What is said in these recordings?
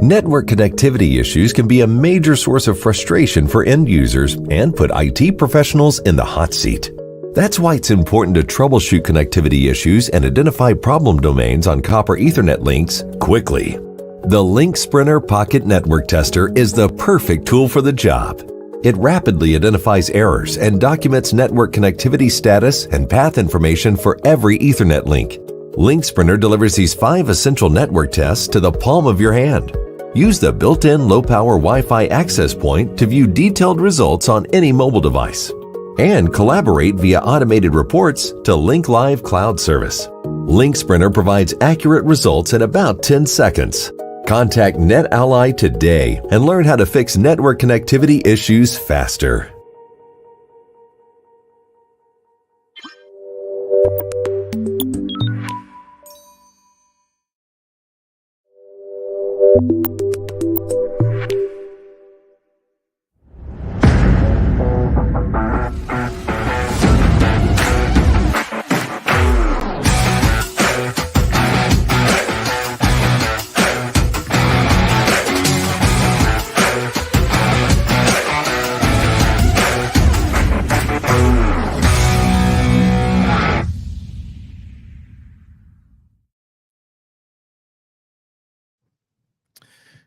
Network connectivity issues can be a major source of frustration for end users and put IT professionals in the hot seat. That's why it's important to troubleshoot connectivity issues and identify problem domains on copper Ethernet links quickly. The Link Sprinter Pocket Network Tester is the perfect tool for the job. It rapidly identifies errors and documents network connectivity status and path information for every Ethernet link. Link Sprinter delivers these 5 essential network tests to the palm of your hand. Use the built-in low-power Wi-Fi access point to view detailed results on any mobile device. And collaborate via automated reports to Link Live Cloud Service. Link Sprinter provides accurate results in about 10 seconds. Contact NetAlly today and learn how to fix network connectivity issues faster.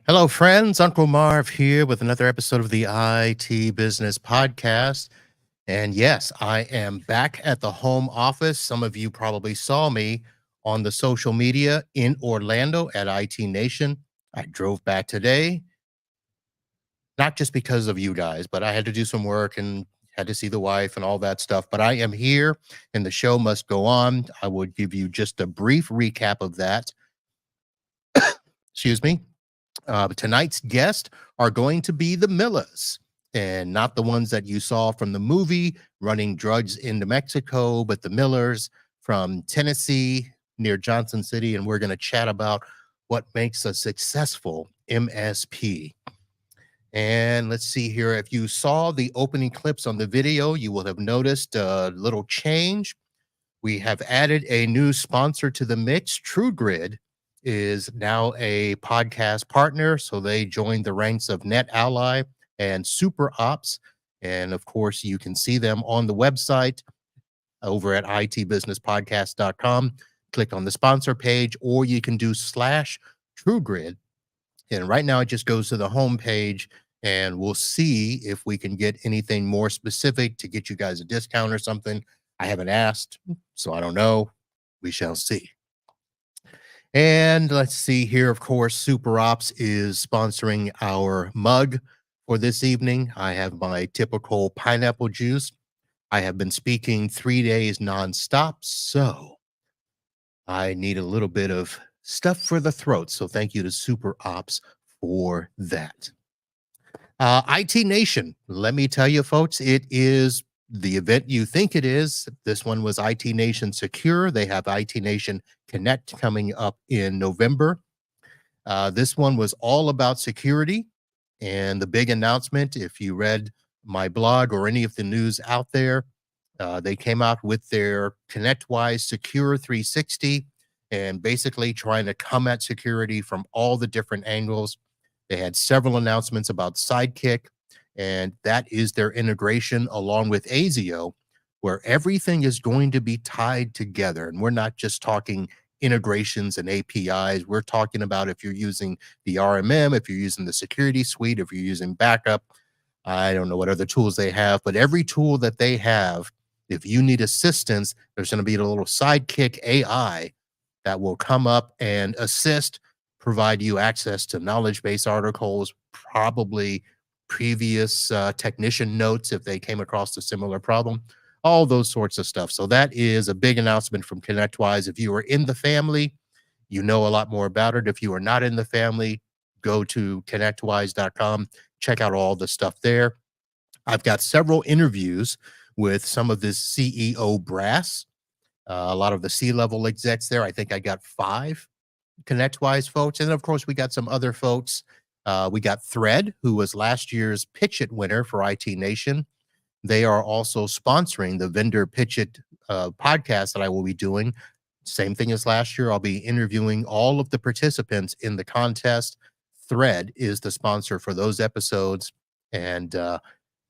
Hello, friends. Uncle Marv here with another episode of the IT Business Podcast. And yes, I am back at the home office. Some of you probably saw me on the social media in Orlando at IT Nation. I drove back today, not just because of you guys, but I had to do some work and had to see the wife and all that stuff. But I am here and the show must go on. I would give you just a brief recap of that. Excuse me. Tonight's guests are going to be the Millers, and not the ones that you saw from the movie running drugs into Mexico, but the Millers from Tennessee near Johnson City. And we're going to chat about what makes a successful MSP. And let's see here. If you saw the opening clips on the video, you will have noticed a little change. We have added a new sponsor to the mix. TrueGrid is now a podcast partner, so they joined the ranks of NetAlly and Super Ops. And of course, you can see them on the website over at itbusinesspodcast.com. Click on the sponsor page, or you can do /TrueGrid. And right now it just goes to the home page, and we'll see if we can get anything more specific to get you guys a discount or something. I haven't asked, so I don't know. We shall see. And let's see here. Of course, Super Ops is sponsoring our mug for this evening. I have my typical pineapple juice. I have been speaking 3 days nonstop, so I need a little bit of stuff for the throat. So thank you to Super Ops for that. IT Nation, let me tell you, folks, it is the event you think it is. This one was IT Nation Secure. They have IT Nation Connect coming up in November. This one was all about security. And the big announcement, if you read my blog or any of the news out there, they came out with their ConnectWise Secure 360 and basically trying to come at security from all the different angles. They had several announcements about Sidekick, and that is their integration along with ASIO, where everything is going to be tied together. And we're not just talking integrations and APIs. We're talking about if you're using the RMM, if you're using the security suite, if you're using backup, I don't know what other tools they have, but every tool that they have, if you need assistance, there's going to be a little Sidekick AI that will come up and assist, provide you access to knowledge base articles, probably previous technician notes if they came across a similar problem, all those sorts of stuff. So that is a big announcement from ConnectWise. If you are in the family, you know a lot more about it. If you are not in the family, go to connectwise.com, check out all the stuff there. I've got several interviews with some of this CEO brass, a lot of the C-level execs there. I think I got 5 ConnectWise folks. And of course, we got some other folks. We got Thread, who was last year's Pitch It winner for IT Nation. They are also sponsoring the Vendor Pitch It podcast that I will be doing. Same thing as last year. I'll be interviewing all of the participants in the contest. Thread is the sponsor for those episodes. And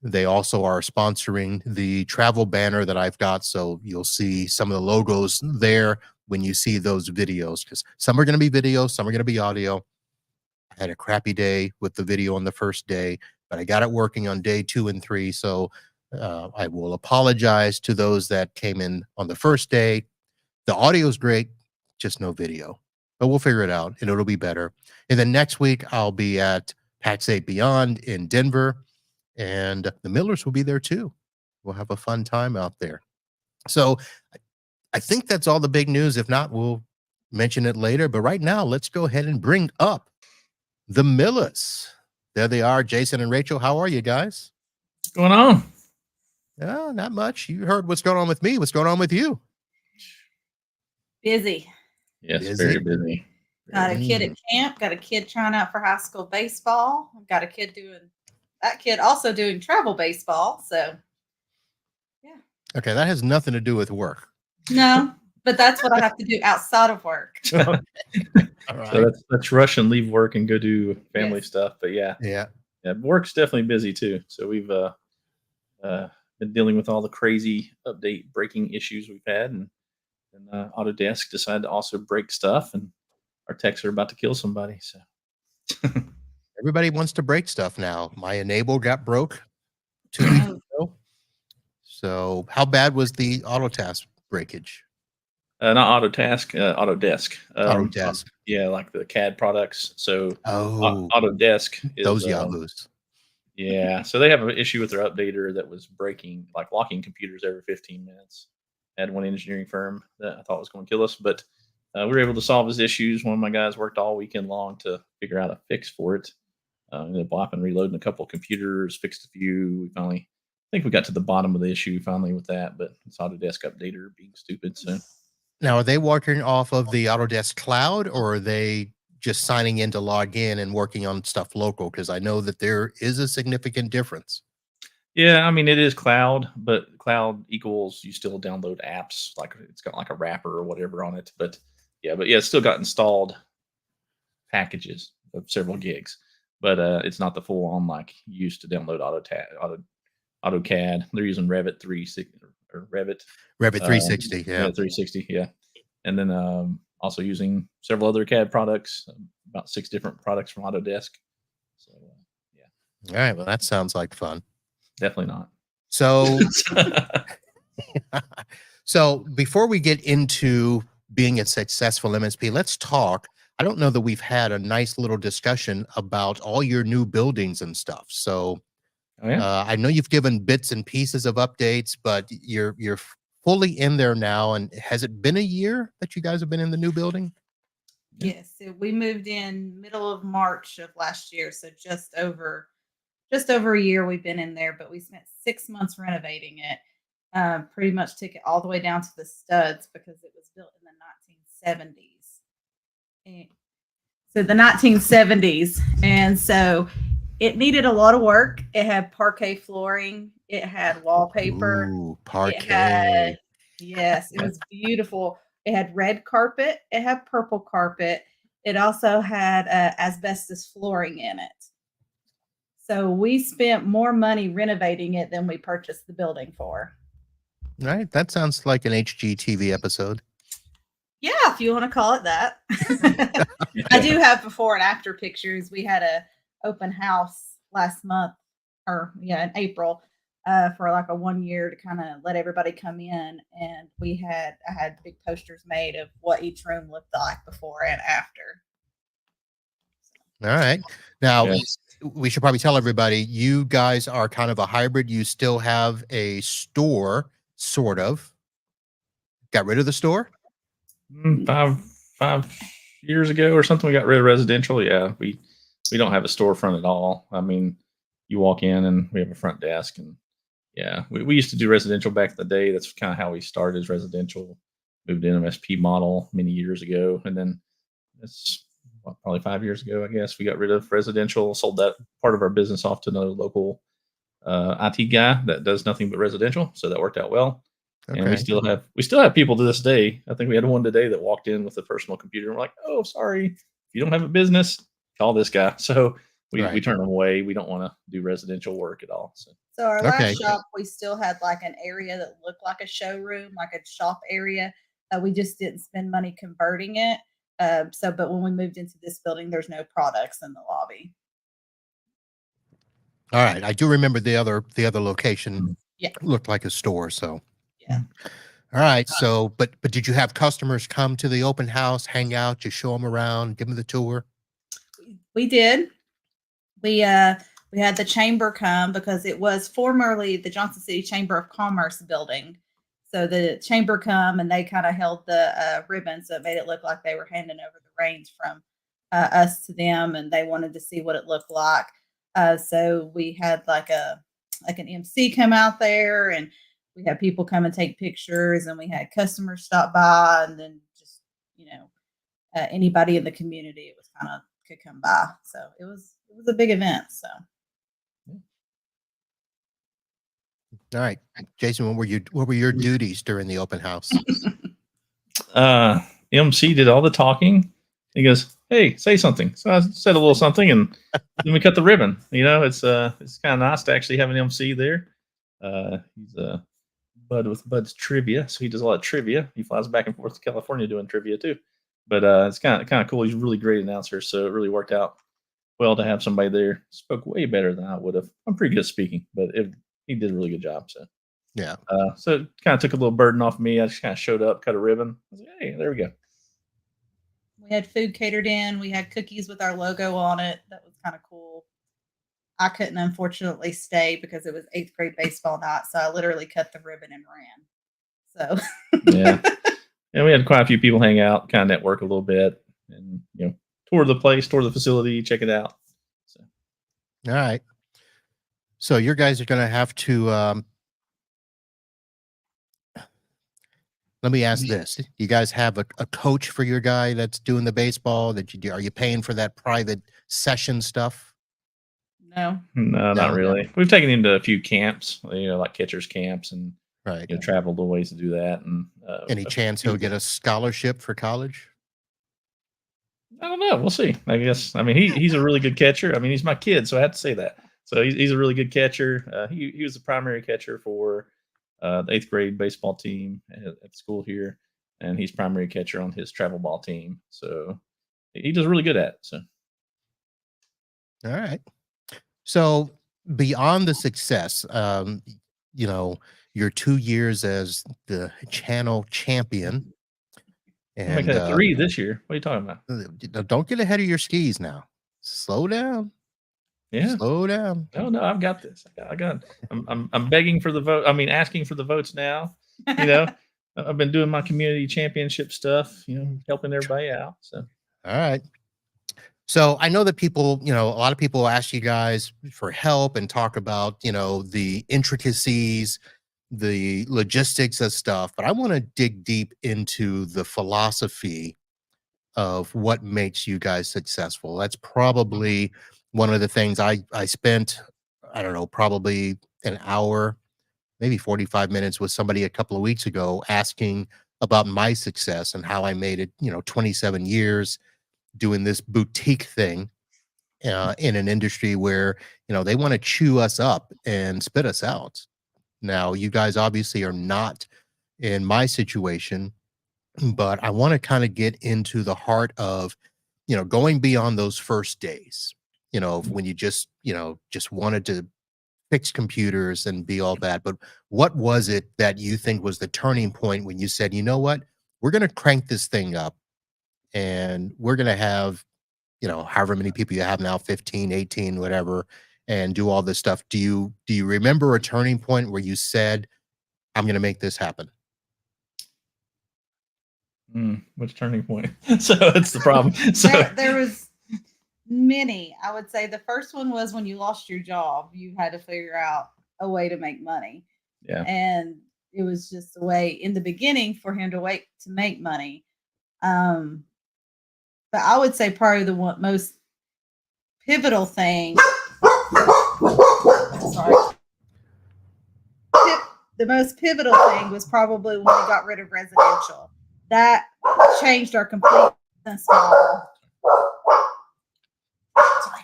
they also are sponsoring the travel banner that I've got. So you'll see some of the logos there when you see those videos, because some are going to be video, some are going to be audio. I had a crappy day with the video on the first day, but I got it working on day 2 and 3. So I will apologize to those that came in on the first day. The audio is great, just no video, but we'll figure it out and it'll be better. And then next week, I'll be at PAX 8 Beyond in Denver, and the Millers will be there too. We'll have a fun time out there. So I think that's all the big news. If not, we'll mention it later. But right now, let's go ahead and bring up the Millers. There they are, Jason and Rachel. How are you guys? What's going on? Oh, not much. You heard what's going on with me. What's going on with you? Busy. Yes, Busy? very busy. Got a kid at camp. Got a kid trying out for high school baseball. Got a kid also doing travel baseball. So, yeah. Okay, that has nothing to do with work. No, but that's what I have to do outside of work. All right. So let's rush and leave work and go do family Yes. stuff. But yeah, Yeah. work's definitely busy too. So we've been dealing with all the crazy update breaking issues we've had, and Autodesk decided to also break stuff, and our techs are about to kill somebody. So Everybody wants to break stuff now. My Enable got broke 2 weeks ago. So how bad was the Autotask breakage? not Autodesk. Autodesk. Yeah, like the CAD products. So Oh, Autodesk is those yahoos. Yeah, so they have an issue with their updater that was breaking, like locking computers every 15 minutes. I had one engineering firm that I thought was going to kill us, but we were able to solve his issues. One of my guys worked all weekend long to figure out a fix for it. Ended up bopping, reloading a couple of computers, fixed a few. We finally, I think we got to the bottom of the issue finally with that, but it's Autodesk updater being stupid. So Now, are they working off of the Autodesk cloud, or are they just signing in to log in and working on stuff local? Because I know that there is a significant difference. yeah, I mean it is cloud, but cloud equals you still download apps, like it's got like a wrapper or whatever on it. But yeah, it's still got installed packages of several gigs, but it's not the full on like you used to download AutoCAD. They're using Revit 360 or Revit. Revit 360, yeah. 360, yeah. And then also using several other CAD products, about 6 different products from Autodesk. So yeah, All right, well, that sounds like fun. definitely not. So, so before we get into being a successful MSP, let's talk. I don't know that we've had a nice little discussion about all your new buildings and stuff. So Oh yeah. I know you've given bits and pieces of updates, but you're fully in there now. And has it been a year that you guys have been in the new building? Yeah. Yes, so we moved in middle of March of last year, so just over a year we've been in there, but we spent 6 months renovating it. Pretty much took it all the way down to the studs because it was built in the 1970s. So the 1970s, and so it needed a lot of work. It had parquet flooring, it had wallpaper. Ooh, It parquet. had, yes, it was beautiful. It had red carpet. It had purple carpet. It also had asbestos flooring in it. So we spent more money renovating it than we purchased the building for. Right. That sounds like an HGTV episode. Yeah, if you want to call it that. I do have before and after pictures. We had a open house last month, in April, for like a 1 year to kind of let everybody come in, and I had big posters made of what each room looked like before and after. All right. Now, Yes. we should probably tell everybody, you guys are kind of a hybrid. You still have a store, sort of. Got rid of the store? 5 years ago or something, we got rid of residential. Yeah, we don't have a storefront at all. I mean, you walk in and we have a front desk, and yeah, we used to do residential back in the day. That's kind of how we started as residential. Moved in MSP model many years ago, and then it's probably 5 years ago, I guess, we got rid of residential, sold that part of our business off to another local IT guy that does nothing but residential. So that worked out well. And we Okay. still have people to this day. I think we had one today that walked in with a personal computer and we're like, "Oh, sorry, if you don't have a business, call this guy. So we Right. turn them away. We don't want to do residential work at all. So our Okay. last shop, we still had like an area that looked like a showroom, like a shop area. We just didn't spend money converting it. But when we moved into this building, there's no products in the lobby. All right. I do remember the other location Yeah. looked like a store. So Yeah. all right. So but did you have customers come to the open house, hang out, just show them around, give them the tour? We did. We had the chamber come because it was formerly the Johnson City Chamber of Commerce building. So the chamber come and they kind of held the ribbon, so it made it look like they were handing over the reins from us to them, and they wanted to see what it looked like. So we had like an MC come out there, and we had people come and take pictures, and we had customers stop by, and then just anybody in the community, it was kind of could come by. So it was a big event. So All right. Jason, what were your duties during the open house? MC did all the talking. He goes, "Hey, say something." So I said a little something, and then we cut the ribbon. It's kind of nice to actually have an MC there. He's Bud with Bud's trivia, so he does a lot of trivia. He flies back and forth to California doing trivia too. But it's kind of cool. He's a really great announcer, so it really worked out well to have somebody there. Spoke way better than I would have. I'm pretty good at speaking, but he did a really good job. So Yeah. So it kind of took a little burden off me. I just kind of showed up, cut a ribbon. I was like, hey, there we go. we had food catered in. We had cookies with our logo on it. That was kind of cool. I couldn't unfortunately stay because it was 8th grade baseball night, so I literally cut the ribbon and ran. So Yeah. And we had quite a few people hang out, kind of network a little bit, and tour the place, tour the facility, check it out. So. All right. So your guys are going to have to. Let me ask this: you guys have a coach for your guy that's doing the baseball? Are you paying for that private session stuff? No, not really. We've taken him to a few camps, like catchers camps, and right. Traveled a ways to do that. And any chance he'll get a scholarship for college? I don't know. We'll see. I guess. I mean, he's a really good catcher. I mean, he's my kid, so I have to say that. So he's a really good catcher. He was the primary catcher for the 8th grade baseball team at school here, and he's primary catcher on his travel ball team. So he does really good at it. So. All right. So beyond the success, your 2 years as the channel champion, and make that 3 this year. What are you talking about? Don't get ahead of your skis now. Slow down. Yeah. Slow down. No, I've got this. I got it. I'm begging for the vote. I mean, asking for the votes now. I've been doing my community championship stuff, helping everybody out. So. All right. So I know that people, a lot of people ask you guys for help and talk about, the intricacies, the logistics of stuff, but I want to dig deep into the philosophy of what makes you guys successful. That's probably one of the things I spent, I don't know, probably an hour, maybe 45 minutes with somebody a couple of weeks ago asking about my success and how I made it, 27 years doing this boutique thing in an industry where, they want to chew us up and spit us out. Now, you guys obviously are not in my situation, but I want to kind of get into the heart of, going beyond those first days, when you just wanted to fix computers and be all that. But what was it that you think was the turning point when you said, you know what, we're going to crank this thing up and we're going to have, however many people you have now, 15, 18, whatever, and do all this stuff. Do you remember a turning point where you said, I'm going to make this happen? Which turning point? So it's the problem. So there was many. I would say the first one was when you lost your job. You had to figure out a way to make money. Yeah. And it was just a way in the beginning for him to make money. But I would say probably the most pivotal thing. Sorry. The most pivotal thing was probably when we got rid of residential. That changed our complete business model.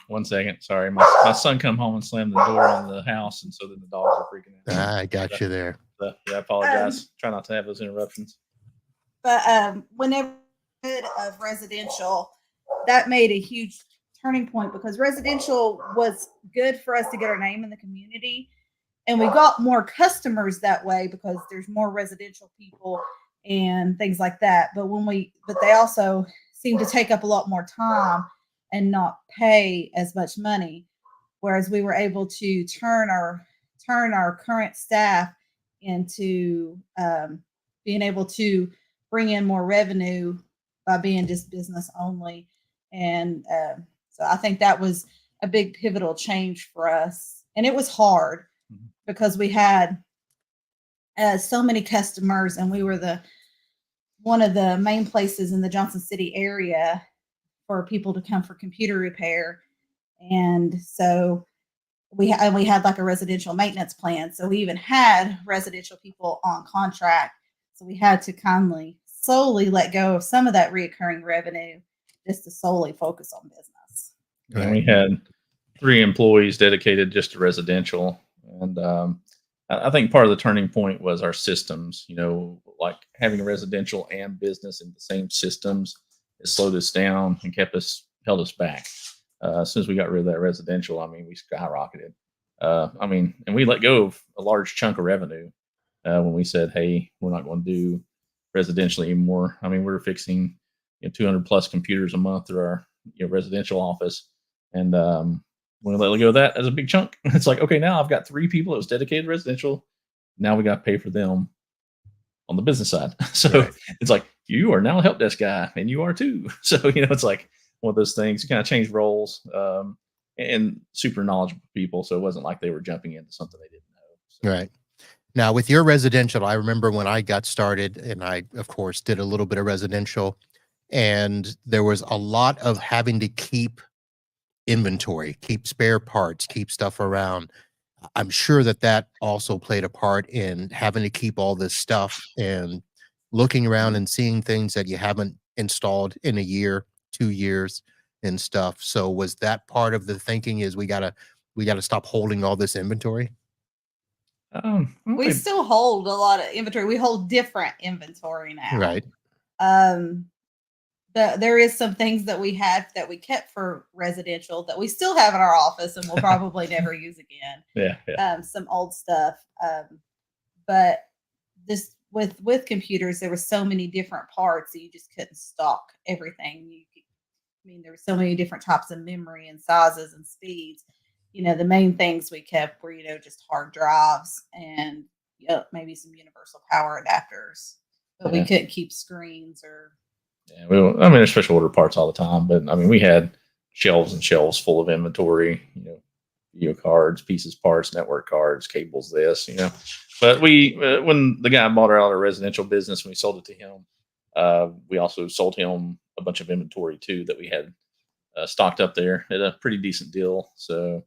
1 second. Sorry, my son come home and slammed the door on the house, and so then the dogs are freaking out. I got you there. So, yeah, I apologize. Try not to have those interruptions. But whenever of residential, that made a huge turning point because residential was good for us to get our name in the community, and we got more customers that way because there's more residential people and things like that. But they also seem to take up a lot more time and not pay as much money, whereas we were able to turn our current staff into being able to bring in more revenue by being just business only. And so I think that was a big pivotal change for us. And it was hard because we had so many customers, and we were one of the main places in the Johnson City area for people to come for computer repair. And so we had like a residential maintenance plan. So we even had residential people on contract. So we had to slowly let go of some of that reoccurring revenue just to solely focus on business. Right. And we had 3 employees dedicated just to residential. And I think part of the turning point was our systems, like having residential and business in the same systems. It slowed us down and held us back. As soon as we got rid of that residential, we skyrocketed. And we let go of a large chunk of revenue when we said, hey, we're not going to do residential anymore. We were fixing 200 plus computers a month through our residential office. And when we let go of that as a big chunk, it's like, okay, now I've got 3 people that was dedicated to residential. Now we got to pay for them on the business side. So right. It's like, you are now a help desk guy and you are too. So, it's like one of those things. You kind of change roles and super knowledgeable people. So it wasn't like they were jumping into something they didn't know. So. Right. Now with your residential, I remember when I got started, and I, of course, did a little bit of residential, and there was a lot of having to keep inventory, keep spare parts, keep stuff around. I'm sure that also played a part in having to keep all this stuff and looking around and seeing things that you haven't installed in a year, 2 years and stuff. So was that part of the thinking is we gotta stop holding all this inventory? We still hold a lot of inventory. We hold different inventory now. Right. There is some things that we kept for residential that we still have in our office and we'll probably never use again. Yeah. Some old stuff. But this with computers, there were so many different parts that you just couldn't stock everything. There were so many different types of memory and sizes and speeds. The main things we kept were, just hard drives and maybe some universal power adapters. But we couldn't keep screens or. Yeah, there's special order parts all the time, but we had shelves and shelves full of inventory, video cards, pieces, parts, network cards, cables, But when the guy bought our residential business, when we sold it to him, we also sold him a bunch of inventory too that we had stocked up there at a pretty decent deal. So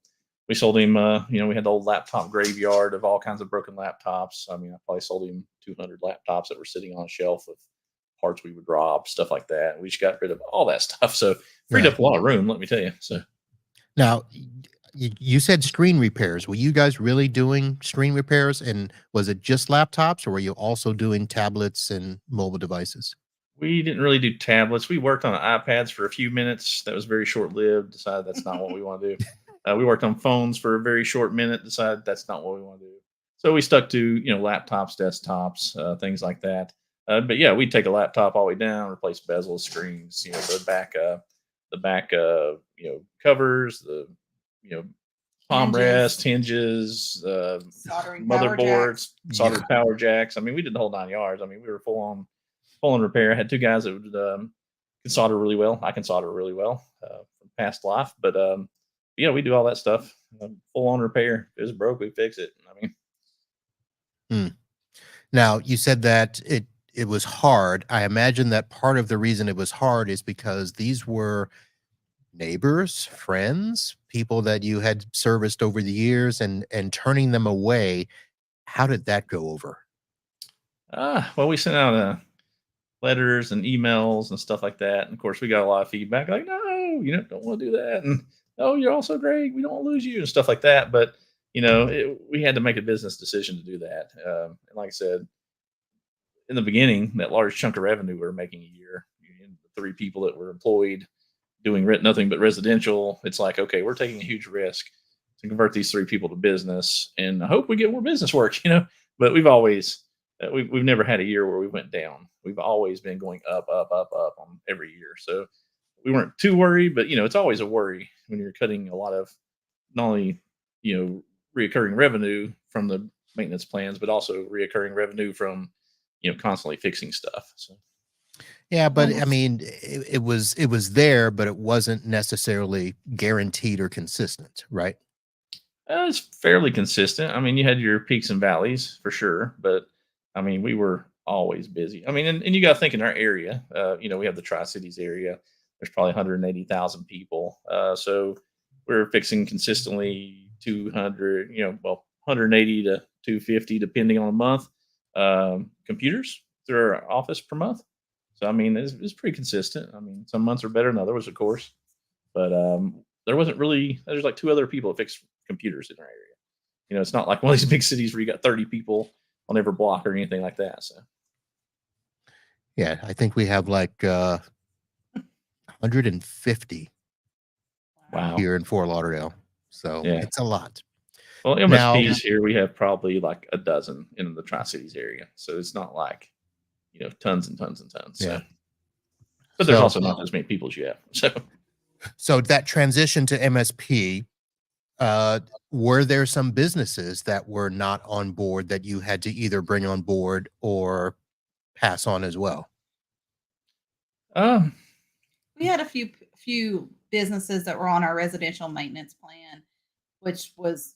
we sold him, we had the old laptop graveyard of all kinds of broken laptops. I probably sold him 200 laptops that were sitting on a shelf with parts we would drop, stuff like that. We just got rid of all that stuff. So freed up a lot of room, let me tell you. So now you said screen repairs. Were you guys really doing screen repairs? And was it just laptops, or were you also doing tablets and mobile devices? We didn't really do tablets. We worked on iPads for a few minutes. That was very short-lived. Decided that's not what we want to do. We worked on phones for a very short minute. Decided that's not what we want to do. So we stuck to laptops, desktops, things like that. But yeah, we'd take a laptop all the way down, replace bezels, screens, the back covers, the palm rest, hinges, motherboards, soldered power jacks. We did the whole 9 yards. We were full on repair. I had 2 guys that would can solder really well. I can solder really well from past life, but yeah, we do all that stuff. Full on repair. If it's broke, we fix it. Now you said that it was hard. I imagine that part of the reason it was hard is because these were neighbors, friends, people that you had serviced over the years, and turning them away. How did that go over? Well, we sent out letters and emails and stuff like that. And of course, we got a lot of feedback like, no, don't want to do that. And "Oh, you're all so great. We don't lose you," and stuff like that. But we had to make a business decision to do that. And like I said, in the beginning, that large chunk of revenue we were making a year, and the 3 people that were employed doing nothing but residential, it's like, okay, we're taking a huge risk to convert these 3 people to business, and I hope we get more business work. But we've never had a year where we went down. We've always been going up, up, up, up on every year. So we weren't too worried, but it's always a worry when you're cutting a lot of not only reoccurring revenue from the maintenance plans, but also reoccurring revenue from constantly fixing stuff. So Yeah, but I mean, it was there, but it wasn't necessarily guaranteed or consistent, right? it's fairly consistent. I mean, you had your peaks and valleys for sure, but I mean, we were always busy. I mean, and you got to think in our area. We have the Tri Cities area. There's probably 180,000 people. So we're fixing consistently 200, well, 180 to 250, depending on a month, computers through our office per month. So, I mean, it's pretty consistent. I mean, some months are better than others, of course, but there's like 2 other people that fix computers in our area. It's not like one of these big cities where you got 30 people on every block or anything like that. So, Yeah, I think we have like 150 wow. here in Fort Lauderdale. So Yeah. it's a lot. Well, Now, MSPs here, we have probably like a dozen in the Tri Cities area. So it's not like, tons and tons and tons. So. Yeah. But there's So- also not as many people as you have. so that transition to MSP, were there some businesses that were not on board that you had to either bring on board or pass on as well? Um, We had a few businesses that were on our residential maintenance plan, which was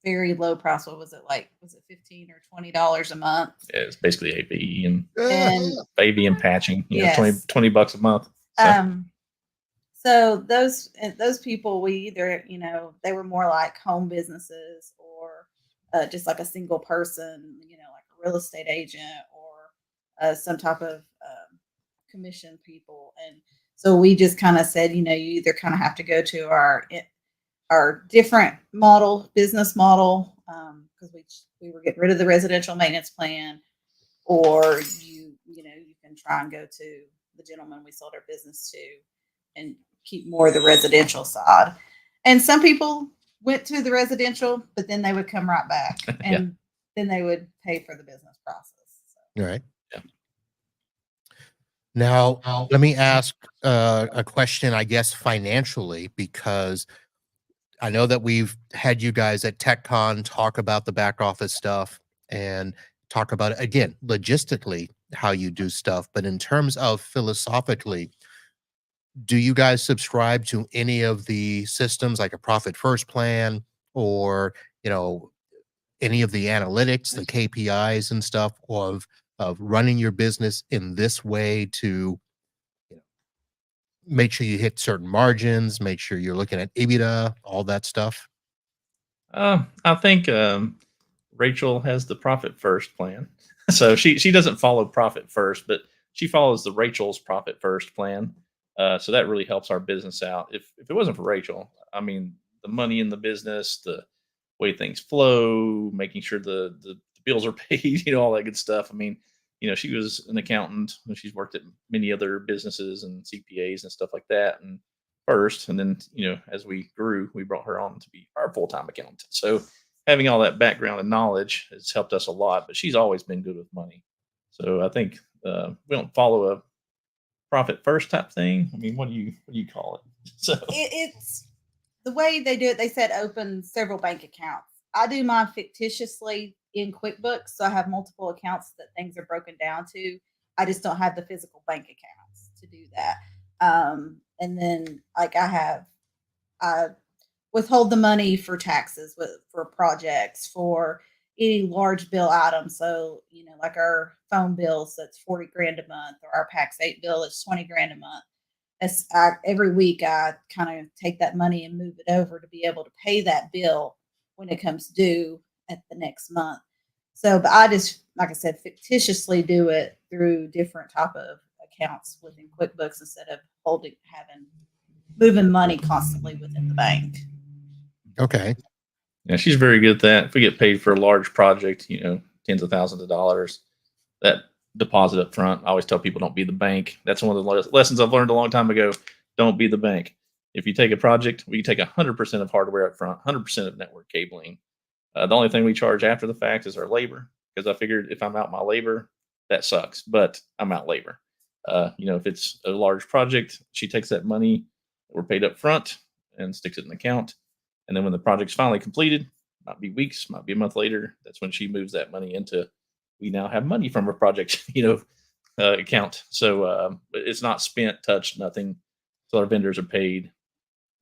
very low price. What was it like? Was it $15 or $20 a month? yeah, it's basically AV and And AV and patching. Yes. $20 a month. So, so those people, we either they were more like home businesses or just like a single person, like a real estate agent or some type of commission people. And so we just kind of said, you either kind of have to go to our different business model, because we were getting rid of the residential maintenance plan, or you can try and go to the gentleman we sold our business to and keep more of the residential side. And some people went to the residential, but then they would come right back and then they would pay for the business process. So. All right. Yeah. Now, let me ask a question, I guess, financially, because I know that we've had you guys at TechCon talk about the back office stuff and talk about it again, logistically, how you do stuff. But in terms of philosophically, do you guys subscribe to any of the systems like a profit first plan or, any of the analytics, the KPIs and stuff of running your business in this way to make sure you hit certain margins, make sure you're looking at EBITDA, all that stuff? I think Rachel has the profit first plan. So she doesn't follow profit first, but she follows the Rachel's profit first plan. So that really helps our business out. If it wasn't for Rachel, I mean, the money in the business, the way things flow, making sure the bills are paid, all that good stuff. I mean, she was an accountant. She's worked at many other businesses and CPAs and stuff like that. And first, and then, as we grew, we brought her on to be our full-time accountant. So having all that background and knowledge has helped us a lot, but she's always been good with money. So I think we don't follow a profit first type thing. I mean, what do you call it? So It's the way they do it. They said open several bank accounts. I do mine fictitiously in QuickBooks, so I have multiple accounts that things are broken down to. I just don't have the physical bank accounts to do that. And then like I withhold the money for taxes, for projects, for any large bill items. So, like our phone bills, that's 40 grand a month, or our PAX 8 bill is 20 grand a month. Every week I kind of take that money and move it over to be able to pay that bill when it comes due at the next month. So, but I just, like I said, fictitiously do it through different type of accounts within QuickBooks instead of moving money constantly within the bank. Okay. Yeah, she's very good at that. If we get paid for a large project, tens of thousands of dollars, that deposit up front, I always tell people don't be the bank. That's one of the lessons I've learned a long time ago. Don't be the bank. If you take a project, we take 100% of hardware up front, 100% of network cabling. The only thing we charge after the fact is our labor, because I figured if I'm out my labor, that sucks, but I'm out labor. If it's a large project, she takes that money that we're paid up front and sticks it in an account. And then when the project's finally completed, might be weeks, might be a month later, that's when she moves that money into, we now have money from a project, account. So it's not spent, touched, nothing. So our vendors are paid.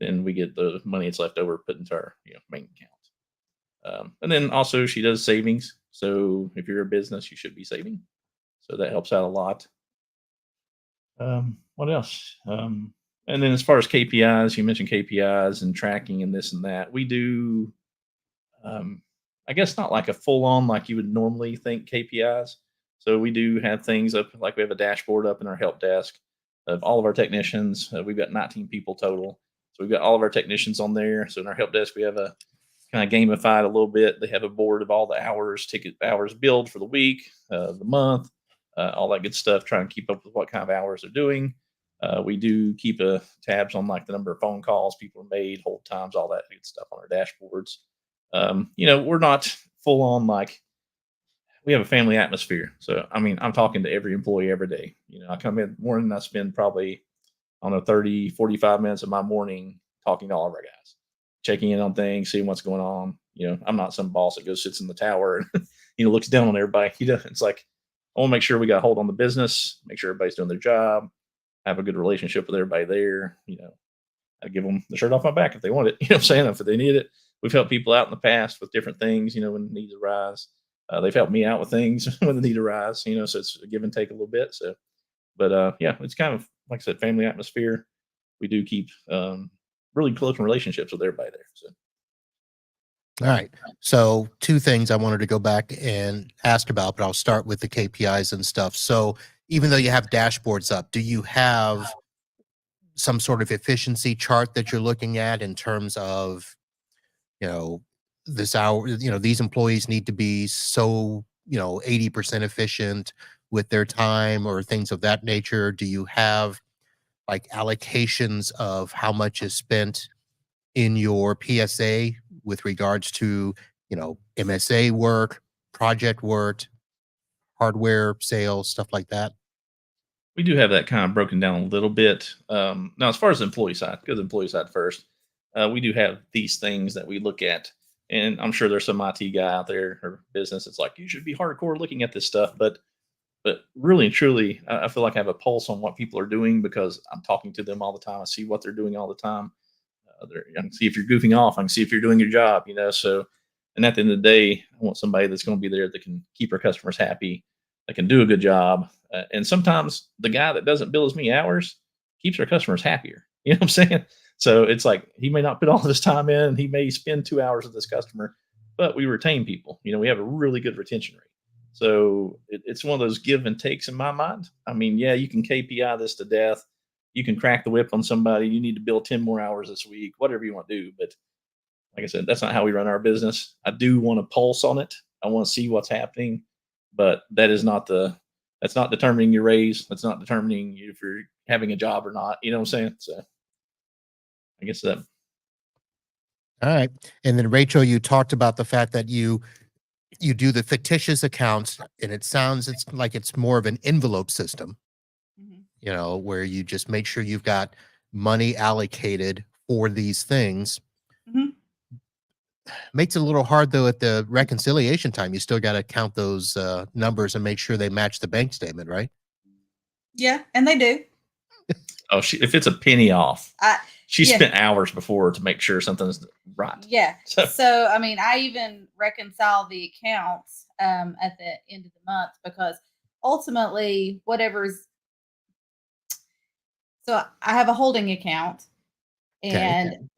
Then we get the money that's left over put into our main account. And then also she does savings. So if you're a business, you should be saving. So that helps out a lot. What else? And then as far as KPIs, you mentioned KPIs and tracking and this and that. We do, I guess not like a full on like you would normally think KPIs. So we do have things up, like we have a dashboard up in our help desk of all of our technicians. We've got 19 people total. So we've got all of our technicians on there. So in our help desk, we have a kind of gamified a little bit. They have a board of all the hours, ticket hours billed for the week, the month, all that good stuff. Try and keep up with what kind of hours they're doing. We do keep tabs on like the number of phone calls people made, hold times, all that good stuff on our dashboards. We're not full on like, we have a family atmosphere. So, I mean, I'm talking to every employee every day. I come in morning, I spend probably, 30, 45 minutes of my morning talking to all of our guys, checking in on things, seeing what's going on. I'm not some boss that goes sits in the tower and, looks down on everybody. It's like, I want to make sure we got a hold on the business, make sure everybody's doing their job, have a good relationship with everybody there. I give them the shirt off my back if they want it. You know what I'm saying? If they need it, we've helped people out in the past with different things, when needs arise. They've helped me out with things when the need arise, so it's a give and take a little bit. So, but yeah, it's kind of, like I said, family atmosphere. We do keep really close relationships with everybody there. So. All right. So two things I wanted to go back and ask about, but I'll start with the KPIs and stuff. So even though you have dashboards up, do you have some sort of efficiency chart that you're looking at in terms of, this hour, these employees need to be so, 80% efficient with their time or things of that nature? Do you have like allocations of how much is spent in your PSA with regards to, MSA work, project work, hardware sales, stuff like that? We do have that kind of broken down a little bit. Now, as far as the employee side, go to the employee side first. We do have these things that we look at, and I'm sure there's some IT guy out there or business that's like, you should be hardcore looking at this stuff. But really and truly, I feel like I have a pulse on what people are doing because I'm talking to them all the time. I see what they're doing all the time. I can see if you're goofing off. I can see if you're doing your job, So, and at the end of the day, I want somebody that's going to be there that can keep our customers happy, that can do a good job. And sometimes the guy that doesn't bill as many hours keeps our customers happier. You know what I'm saying? So it's like he may not put all this time in. He may spend 2 hours with this customer, but we retain people. We have a really good retention rate. So it's one of those give and takes in my mind. I mean, yeah, you can KPI this to death. You can crack the whip on somebody. You need to bill 10 more hours this week, whatever you want to do. But like I said, that's not how we run our business. I do want to pulse on it. I want to see what's happening, but that's not determining your raise. That's not determining if you're having a job or not. You know what I'm saying? So I guess that. All right. And then Rachel, you talked about the fact that you do the fictitious accounts, and it's like it's more of an envelope system, where you just make sure you've got money allocated for these things. Mhm. Makes it a little hard though at the reconciliation time. You still got to count those numbers and make sure they match the bank statement, right? Yeah, and they do. Oh, if it's a penny off, she yeah. spent hours before to make sure something's right. Yeah. So I mean, I even reconcile the accounts at the end of the month because ultimately, whatever's. So I have a holding account, and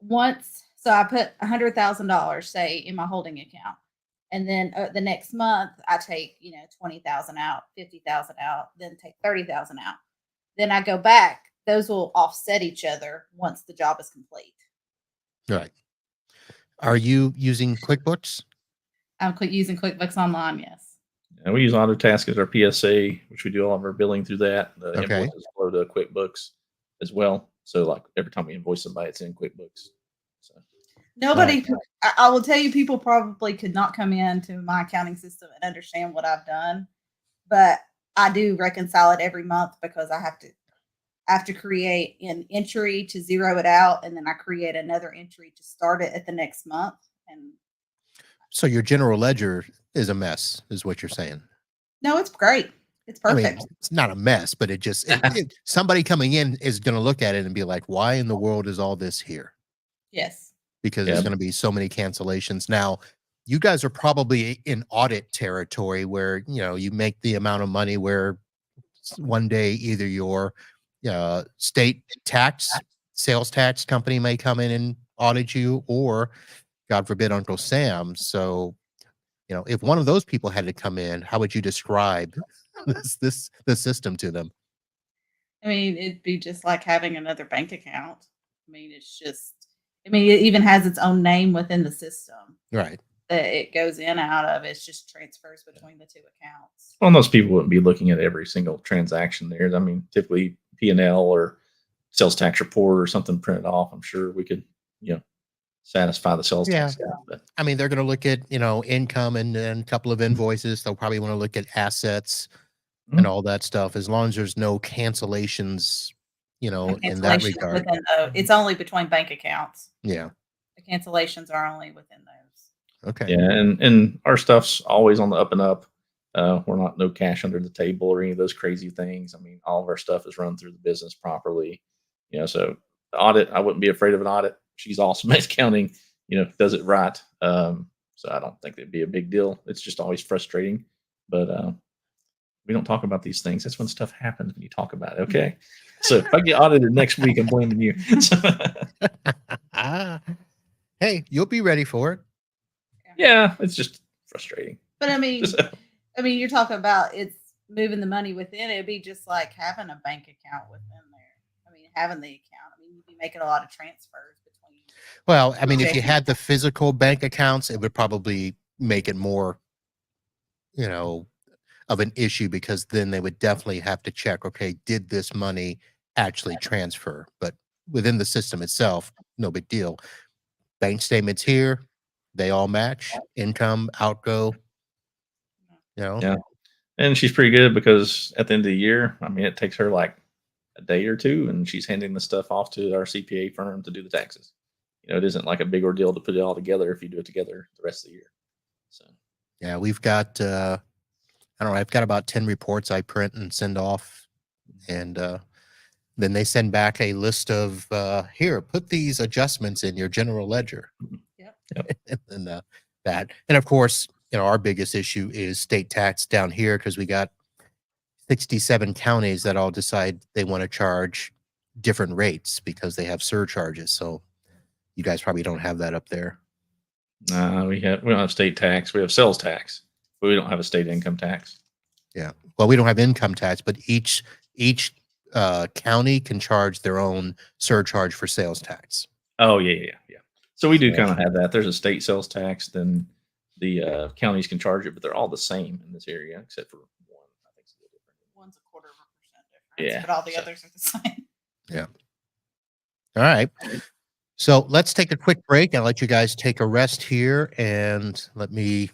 so I put $100,000, say, in my holding account, and then the next month I take 20,000 out, 50,000 out, then take 30,000 out. Then I go back. Those will offset each other once the job is complete. Right. Are you using QuickBooks? I'm using QuickBooks Online. Yes. And we use Autotask as our PSA, which we do all of our billing through that. The Okay. invoices flow to QuickBooks as well. So like every time we invoice somebody, it's in QuickBooks. So Nobody, I will tell you, people probably could not come into my accounting system and understand what I've done, but I do reconcile it every month because I have to create an entry to zero it out, and then I create another entry to start it at the next month. And So your general ledger is a mess, is what you're saying. no, it's great. It's I perfect. mean, it's not a mess, but it just somebody coming in is going to look at it and be like, "Why in the world is all this here?" Yes. Because Yeah. there's going to be so many cancellations. Now, you guys are probably in audit territory where you make the amount of money where one day either your state tax, sales tax company may come in and audit you, or God forbid, Uncle Sam. So, if one of those people had to come in, how would you describe the system to them? I mean, it'd be just like having another bank account. I mean, it even has its own name within the system Right. that it goes in and out of. It's just transfers between the two accounts. well, most people wouldn't be looking at every single transaction there. I mean, typically P&L or sales tax report or something printed off. I'm sure we could, satisfy the sales tax. Yeah. guy, but I mean, they're going to look at, income and then a couple of invoices. They'll probably want to look at assets and all that stuff, as long as there's no cancellations, in that Cancellations regard. it's only between bank accounts. Yeah. The cancellations are only within those. Okay. yeah, and our stuff's always on the up and up. We're not no cash under the table or any of those crazy things. I mean, all of our stuff is run through the business properly. So the audit, I wouldn't be afraid of an audit. She's awesome at accounting, does it right. So I don't think it'd be a big deal. It's just always frustrating. But we don't talk about these things. That's when stuff happens when you talk about it. Okay. So if I get audited next week, I'm blaming you. Hey, you'll be ready for it. Yeah, it's just frustrating. But I mean, you're talking about it's moving the money within. It'd be just like having a bank account within there. I mean, having the account. I mean, you'd be making a lot of transfers between. Well, I mean, if you had the physical bank accounts, it would probably make it more, of an issue, because then they would definitely have to check, okay, did this money actually transfer? But within the system itself, no big deal. Bank statements here, they all match. Income, outgo, Yeah. And she's pretty good because at the end of the year, I mean, it takes her like a day or two, and she's handing the stuff off to our CPA firm to do the taxes. It isn't like a big ordeal to put it all together if you do it together the rest of the year. So yeah, we've got I don't know, I've got about 10 reports I print and send off, and then they send back a list of here, put these adjustments in your general ledger. Yep. And that, and of course, our biggest issue is state tax down here, because we got 67 counties that all decide they want to charge different rates because they have surcharges. So you guys probably don't have that up there. we don't have state tax. We have sales tax, but we don't have a state income tax. Yeah. Well, we don't have income tax, but each county can charge their own surcharge for sales tax. Oh yeah. So we do kind of have that. There's a state sales tax, then the counties can charge it, but they're all the same in this area except for one. I think it's a little different. One's a 0.25% difference, Yeah, but all the so- others are the same. Yeah. All right. So let's take a quick break and let you guys take a rest here. And let me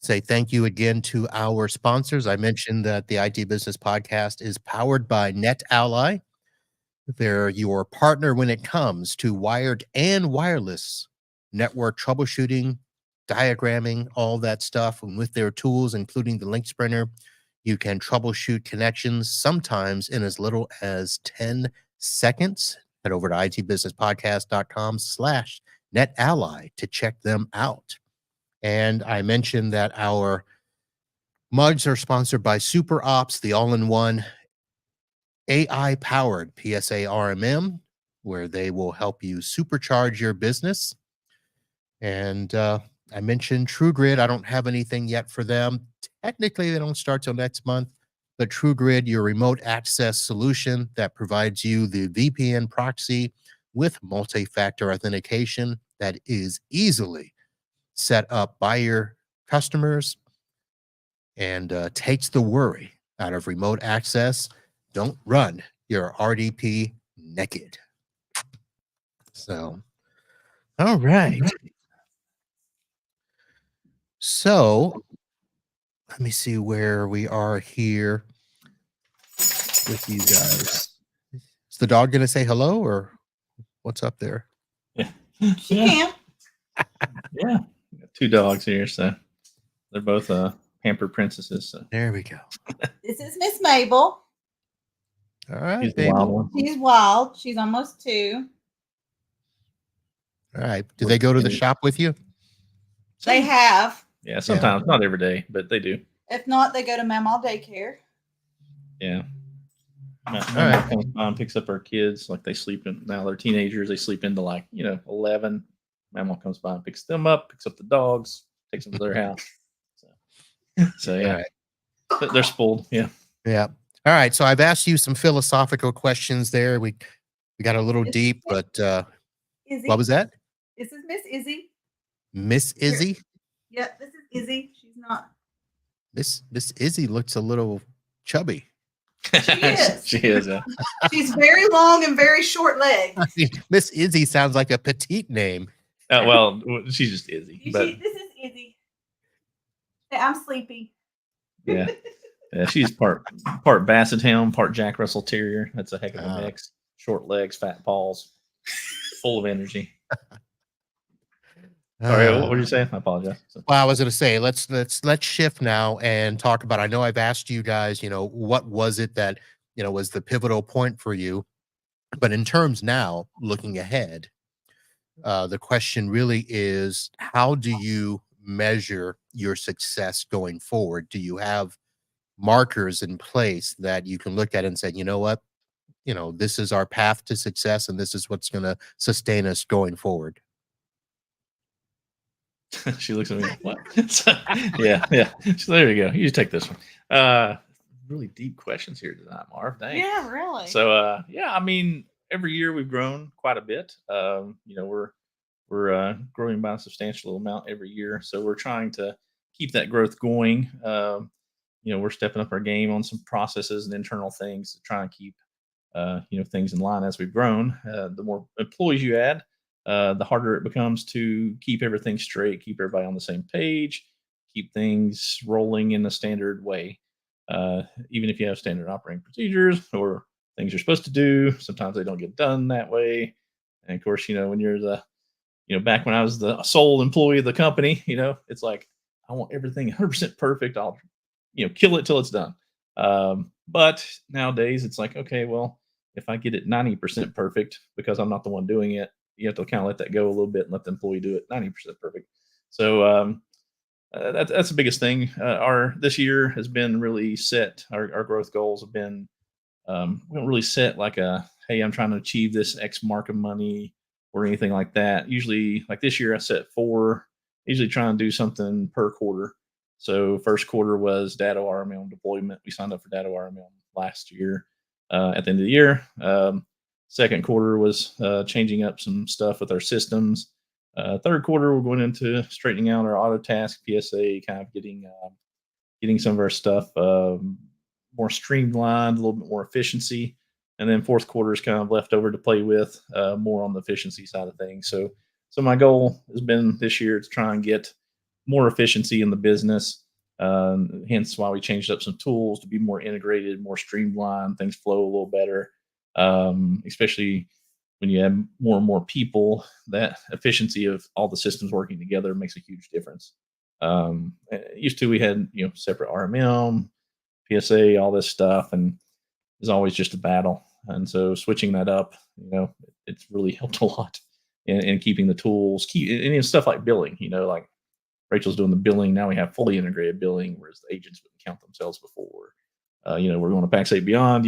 say thank you again to our sponsors. I mentioned that the IT Business Podcast is powered by NetAlly. They're your partner when it comes to wired and wireless network troubleshooting, diagramming, all that stuff. And with their tools, including the link sprinter, you can troubleshoot connections sometimes in as little as 10 seconds. Head over to itbusinesspodcast.com/NetAlly to check them out. And I mentioned that our mugs are sponsored by Super Ops, the all-in-one AI-powered PSA RMM, where they will help you supercharge your business. And I mentioned TrueGrid. I don't have anything yet for them. Technically, they don't start till next month. But TrueGrid, your remote access solution that provides you the VPN proxy with multi-factor authentication that is easily set up by your customers and takes the worry out of remote access. Don't run your RDP naked. So, all right. So, let me see where we are here with you guys. Is the dog going to say hello or what's up there? Yeah. She can. Yeah. We got 2 dogs here, so they're both pampered princesses. So There we go. This is Miss Mabel. All right, she's the baby. wild All one. She's wild. She's almost 2. right. Do they go to the shop with you? They have. Yeah, sometimes, not every day, but they do. If not, they go to Mamaw Daycare. Yeah. My right. mom comes by and picks up our kids. Like they sleep in, now they're teenagers. They sleep into like, 11. Mama comes by and picks them up, picks up the dogs, takes them to their house. So yeah, All right. But they're spoiled. Yeah. Yeah. All right. So I've asked you some philosophical questions there. We got a little deep, but Izzy. what was that? This is Miss Izzy. Miss Izzy? Yeah, this is Izzy. She's not. Miss Izzy looks a little chubby. She is. She is. Yeah. She's very long and very short legs. Miss Izzy sounds like a petite name. Well, she's just Izzy. But This is Izzy. Hey, I'm sleepy. yeah, she's part Basset Hound, part Jack Russell Terrier. That's a heck of a mix. Short legs, fat paws, full of energy. Sorry, what were you saying? I apologize. Well, I was going to say let's shift now and talk about. I know I've asked you guys, what was it that was the pivotal point for you, but in terms now looking ahead, the question really is, how do you measure your success going forward? Do you have markers in place that you can look at and say, you know what, this is our path to success, and this is what's going to sustain us going forward? She looks at me like, what? So, yeah. So there you go. You take this one. Really deep questions here tonight, Marv. Dang. Yeah, really. So yeah, I mean, every year we've grown quite a bit. We're growing by a substantial amount every year. So we're trying to keep that growth going. We're stepping up our game on some processes and internal things to try and keep things in line as we've grown. The more employees you add, the harder it becomes to keep everything straight, keep everybody on the same page, keep things rolling in a standard way. Even if you have standard operating procedures or things you're supposed to do, sometimes they don't get done that way. And of course, when you're back when I was the sole employee of the company, it's like, I want everything 100% perfect. I'll, kill it till it's done. But nowadays it's like, okay, well, if I get it 90% perfect because I'm not the one doing it, you have to kind of let that go a little bit and let the employee do it 90% perfect. So that's the biggest thing. This year has been really set. Our growth goals have been, we don't really set like hey, I'm trying to achieve this X mark of money or anything like that. Usually, like this year, I set 4. Usually, try and do something per quarter. So first quarter was Data RMM deployment. We signed up for Data RMM last year at the end of the year. Second quarter was changing up some stuff with our systems. Third quarter, we're going into straightening out our auto task PSA, kind of getting some of our stuff more streamlined, a little bit more efficiency. And then fourth quarter is kind of left over to play with, more on the efficiency side of things. So my goal has been this year to try and get more efficiency in the business. Hence why we changed up some tools to be more integrated, more streamlined, things flow a little better. Especially when you have more and more people, that efficiency of all the systems working together makes a huge difference. Used to, we had, separate RMM, PSA, all this stuff, and it's always just a battle. And so switching that up, it's really helped a lot in keeping the tools, and stuff like billing, like Rachel's doing the billing. Now we have fully integrated billing, whereas the agents wouldn't count themselves before. We're going to PAX8 Beyond,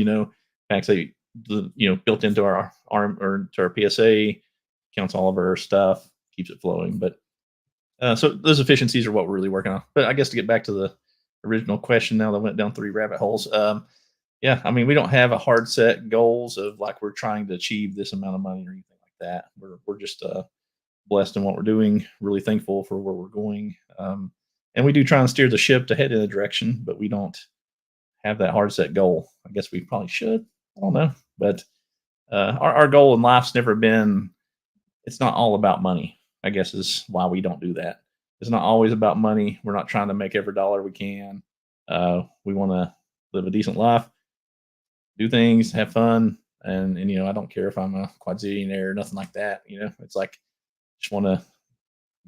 PAX8, built into our ARM or to our PSA, counts all of our stuff, keeps it flowing. But so those efficiencies are what we're really working on. But I guess to get back to the original question, now that I went down 3 rabbit holes. Yeah, I mean, we don't have a hard set goals of like we're trying to achieve this amount of money or anything like that. We're just blessed in what we're doing. Really thankful for where we're going, and we do try and steer the ship to head in a direction, but we don't have that hard set goal. I guess we probably should. I don't know, but our goal in life's never been. It's not all about money. I guess is why we don't do that. It's not always about money. We're not trying to make every dollar we can. We want to live a decent life, do things, have fun, and I don't care if I'm a quadzillionaire or nothing like that. It's like just want to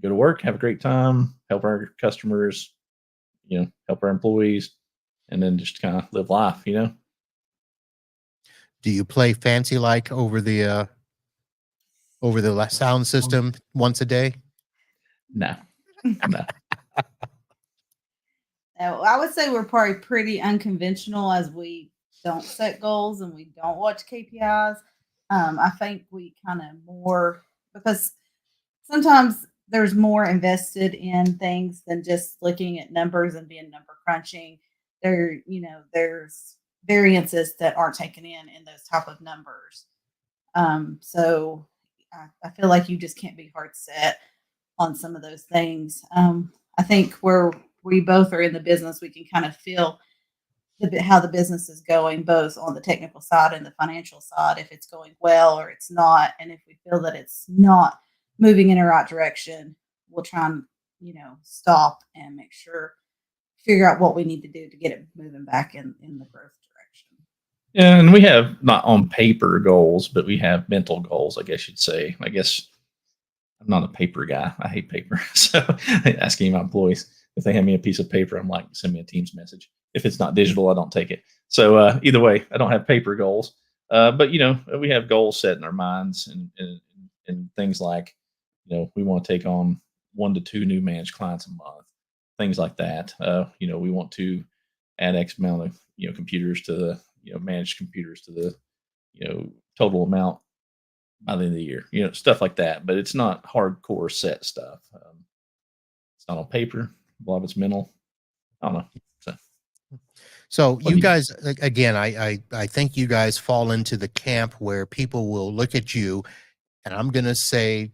go to work, have a great time, help our customers, help our employees, and then just kind of live life. Do you play fancy like over the sound system once a day? No, no. Now, I would say we're probably pretty unconventional as we don't set goals and we don't watch KPIs. I think we kind of more because sometimes there's more invested in things than just looking at numbers and being number crunching. There's variances that aren't taken in those type of numbers. So I feel like you just can't be hard set on some of those things. I think where we both are in the business, we can kind of feel how the business is going, both on the technical side and the financial side, if it's going well or it's not. And if we feel that it's not moving in the right direction, we'll try and, stop and figure out what we need to do to get it moving back in the growth direction. Yeah, and we have not on paper goals, but we have mental goals, I guess you'd say. I guess I'm not a paper guy. I hate paper. So asking my employees if they hand me a piece of paper, I'm like, send me a Teams message. If it's not digital, I don't take it. So either way, I don't have paper goals. But we have goals set in our minds and things like, we want to take on 1 to 2 new managed clients a month, things like that. We want to add X amount of computers to the managed computers to the total amount by the end of the year, stuff like that. But it's not hardcore set stuff. It's not on paper. A lot of it's mental. I don't know. So you guys, again, I think you guys fall into the camp where people will look at you, and I'm going to say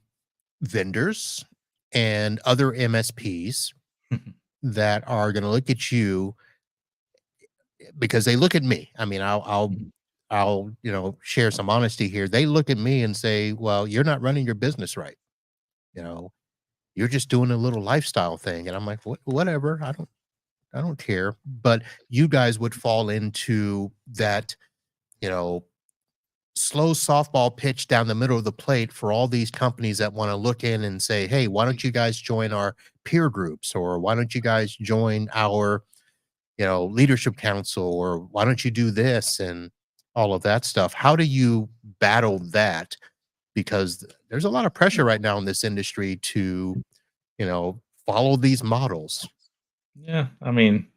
vendors and other MSPs that are going to look at you because they look at me. I mean, I'll share some honesty here. They look at me and say, well, you're not running your business right. You're just doing a little lifestyle thing. And I'm like, whatever. I don't care. But you guys would fall into that, slow softball pitch down the middle of the plate for all these companies that want to look in and say, hey, why don't you guys join our peer groups? Or why don't you guys join our, leadership council? Or why don't you do this and all of that stuff? How do you battle that? Because there's a lot of pressure right now in this industry to, follow these models. Yeah, I mean,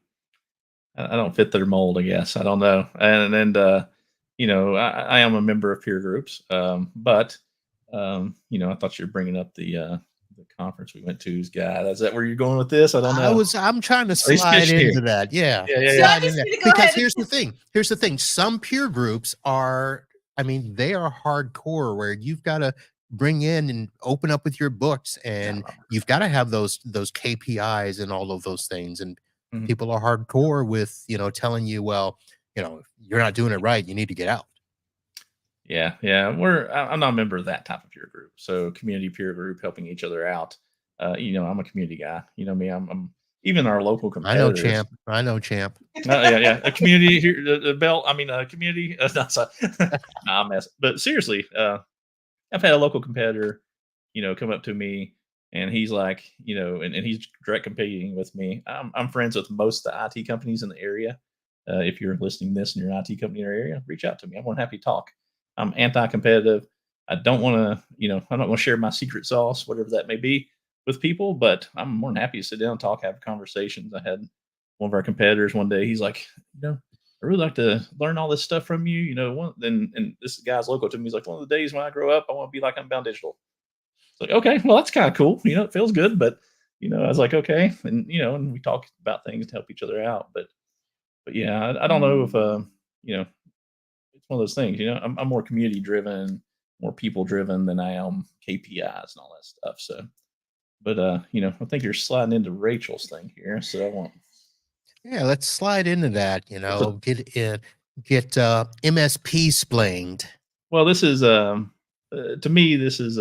I don't fit their mold, I guess. I don't know. And I am a member of peer groups, but I thought you were bringing up the conference we went to's guy. Is that where you're going with this? I don't know. I'm trying to slide into that. Yeah. Yeah. Because here's the thing. Some peer groups are, they are hardcore where you've got to bring in and open up with your books, and you've got to have those KPIs and all of those things. And people are hardcore with, telling you, well, you're not doing it right. You need to get out. Yeah. I'm not a member of that type of peer group. So community peer group, helping each other out. I'm a community guy. Me, I'm even our local competitors. I know, champ. Yeah. A community here, the belt. A community. Not so. I'm messing. But seriously, I've had a local competitor, come up to me, and he's like, and he's direct competing with me. I'm friends with most of the IT companies in the area. If you're listening to this and you're an IT company in your area, reach out to me. I'm more than happy to talk. I'm anti-competitive. I don't want to, I'm not going to share my secret sauce, whatever that may be, with people, but I'm more than happy to sit down, talk, have conversations. I had one of our competitors one day. He's like, I really like to learn all this stuff from you. And this guy's local to me. He's like, one of the days when I grow up, I want to be like Unbound Digital. It's like, okay, well, that's kind of cool. It feels good, but I was like, okay, and and we talk about things to help each other out. But yeah, I don't know if it's one of those things. I'm more community driven, more people driven than I am KPIs and all that stuff. So, but I think you're sliding into Rachel's thing here. So I want. Yeah, let's slide into that. Get MSP splained. Well, this is to me, this is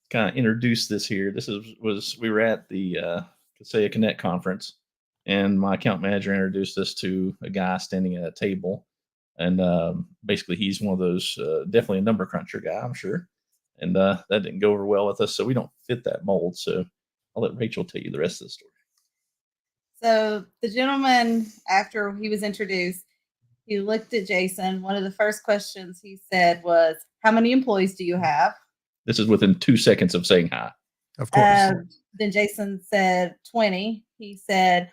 kind of introduced this here. This was we were at the say a Connect conference, and my account manager introduced us to a guy standing at a table, and basically he's one of those definitely a number cruncher guy, I'm sure, and that didn't go over well with us, so we don't fit that mold. So I'll let Rachel tell you the rest of the story. So the gentleman, after he was introduced, he looked at Jason. One of the first questions he said was, "How many employees do you have?" This is within 2 seconds of saying hi. Of course. Then Jason said 20. He said,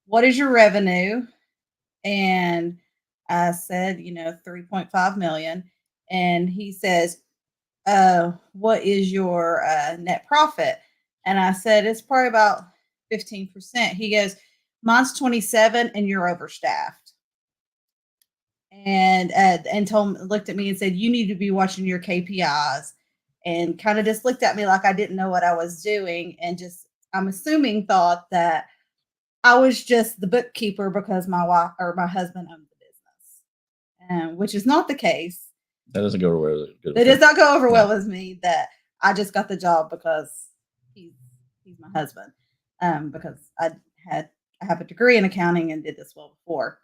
"What is your revenue?" And I said, 3.5 million. And he says, "What is your net profit?" And I said, "It's probably about 15%. He goes, "Mine's 27 and you're overstaffed." And looked at me and said, "You need to be watching your KPIs," and kind of just looked at me like I didn't know what I was doing, and just I'm assuming thought that I was just the bookkeeper because my wife or my husband owned the business, which is not the case. That doesn't go over well. It does not go over well with me that I just got the job because he's my husband, because I have a degree in accounting and did this well before.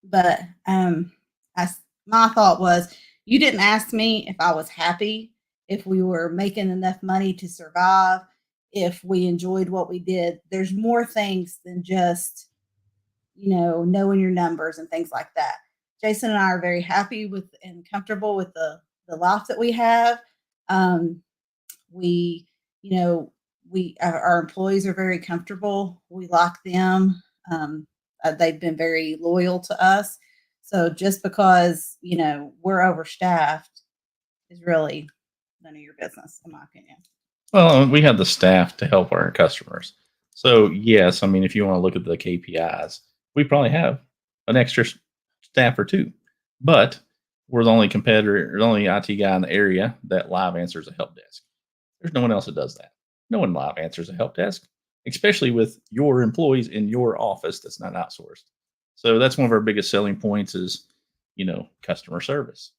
But my thought was, you didn't ask me if I was happy, if we were making enough money to survive, if we enjoyed what we did. There's more things than just, knowing your numbers and things like that. Jason and I are very happy with and comfortable with the life that we have. Our employees are very comfortable. We like them. They've been very loyal to us. So just because, we're overstaffed is really none of your business, in my opinion. Well, we have the staff to help our customers. So yes, I mean, if you want to look at the KPIs, we probably have an extra staff or two, but we're the only competitor, the only IT guy in the area that live answers a help desk. There's no one else that does that. No one live answers a help desk, especially with your employees in your office that's not outsourced. So that's one of our biggest selling points is, customer service.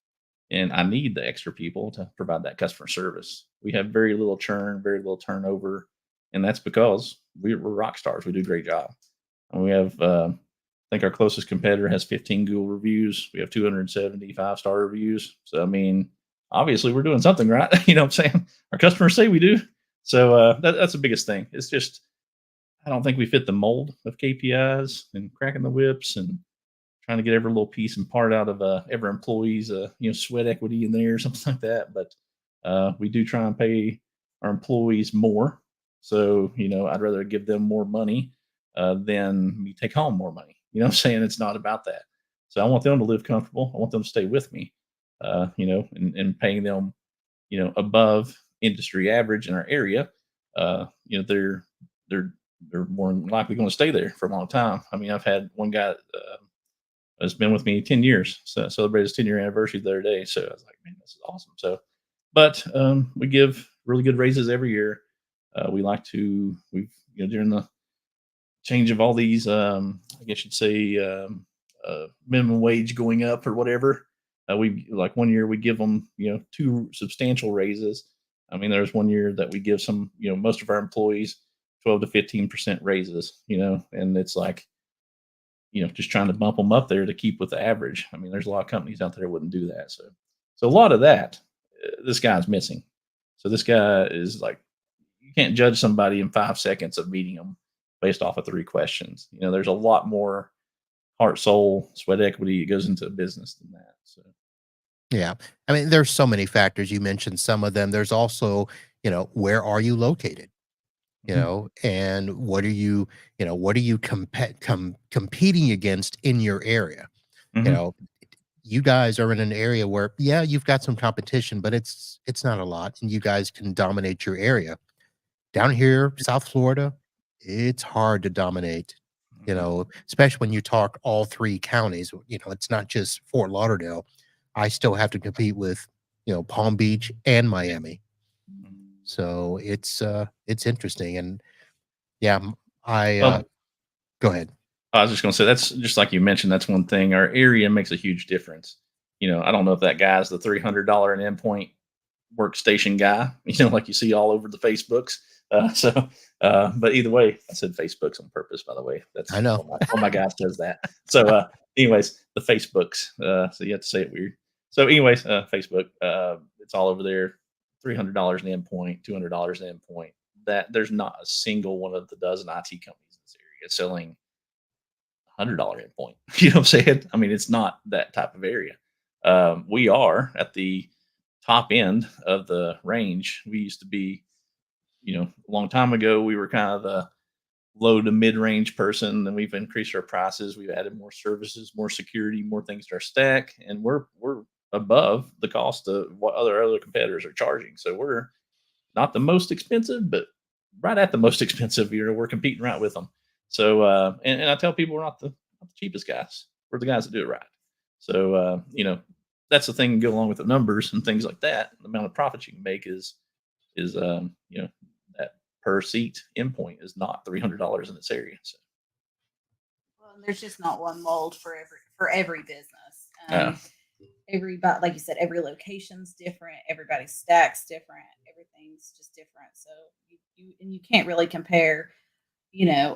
And I need the extra people to provide that customer service. We have very little churn, very little turnover, and that's because we're rock stars. We do a great job. And we have, I think our closest competitor has 15 Google reviews. We have 275-star reviews. So, I mean, obviously we're doing something right. You know what I'm saying? Our customers say we do. So that's the biggest thing. It's just, I don't think we fit the mold of KPIs and cracking the whips and trying to get every little piece and part out of every employee's sweat equity in there or something like that. But we do try and pay our employees more. So, I'd rather give them more money than me take home more money. You know what I'm saying? It's not about that. So I want them to live comfortable. I want them to stay with me, and paying them, above industry average in our area. They're more than likely going to stay there for a long time. I mean, I've had one guy has been with me 10 years. So celebrated his 10-year anniversary the other day. So I was like, man, this is awesome. So, but we give really good raises every year. During the change of all these, I guess you'd say, minimum wage going up or whatever. We like one year we give them, 2 substantial raises. I mean, there's one year that we give some, most of our employees 12 to 15% raises, and it's like, just trying to bump them up there to keep with the average. I mean, there's a lot of companies out there that wouldn't do that. So a lot of that, this guy's missing. So this guy is like, you can't judge somebody in 5 seconds of meeting them based off of 3 questions. There's a lot more heart, soul, sweat equity that goes into a business than that. So. Yeah. I mean, there's so many factors. You mentioned some of them. There's also, where are you located? And what are you competing against in your area? You guys are in an area where, you've got some competition, but it's not a lot, and you guys can dominate your area. Down here, South Florida, it's hard to dominate, especially when you talk all 3 counties. It's not just Fort Lauderdale. I still have to compete with Palm Beach and Miami. So it's interesting. And yeah, Well, go ahead. I was just going to say, that's just like you mentioned, that's one thing. Our area makes a huge difference. I don't know if that guy's the $300 an endpoint workstation guy, like you see all over the Facebooks. But either way, I said Facebooks on purpose, by the way. That's I know. All my guy says that. So, anyways, the Facebooks. So you have to say it weird. So, anyways, Facebook. It's all over there. $300 an endpoint, $200 an endpoint. That there's not a single one of the dozen IT companies in this area selling $100 endpoint. You know what I'm saying? I mean, it's not that type of area. We are at the top end of the range. We used to be, a long time ago, we were kind of the low to mid range person. Then we've increased our prices. We've added more services, more security, more things to our stack, and we're above the cost of what other competitors are charging. So we're not the most expensive, but right at the most expensive. We're competing right with them. So, and I tell people we're not the cheapest guys. We're the guys that do it right. So, that's the thing to go along with the numbers and things like that. The amount of profits you can make is that per seat endpoint is not $300 in this area. So, Well, there's just not one mold for every business. Yeah. Everybody, like you said, every location's different. Everybody's stack's different. Everything's just different. So you can't really compare,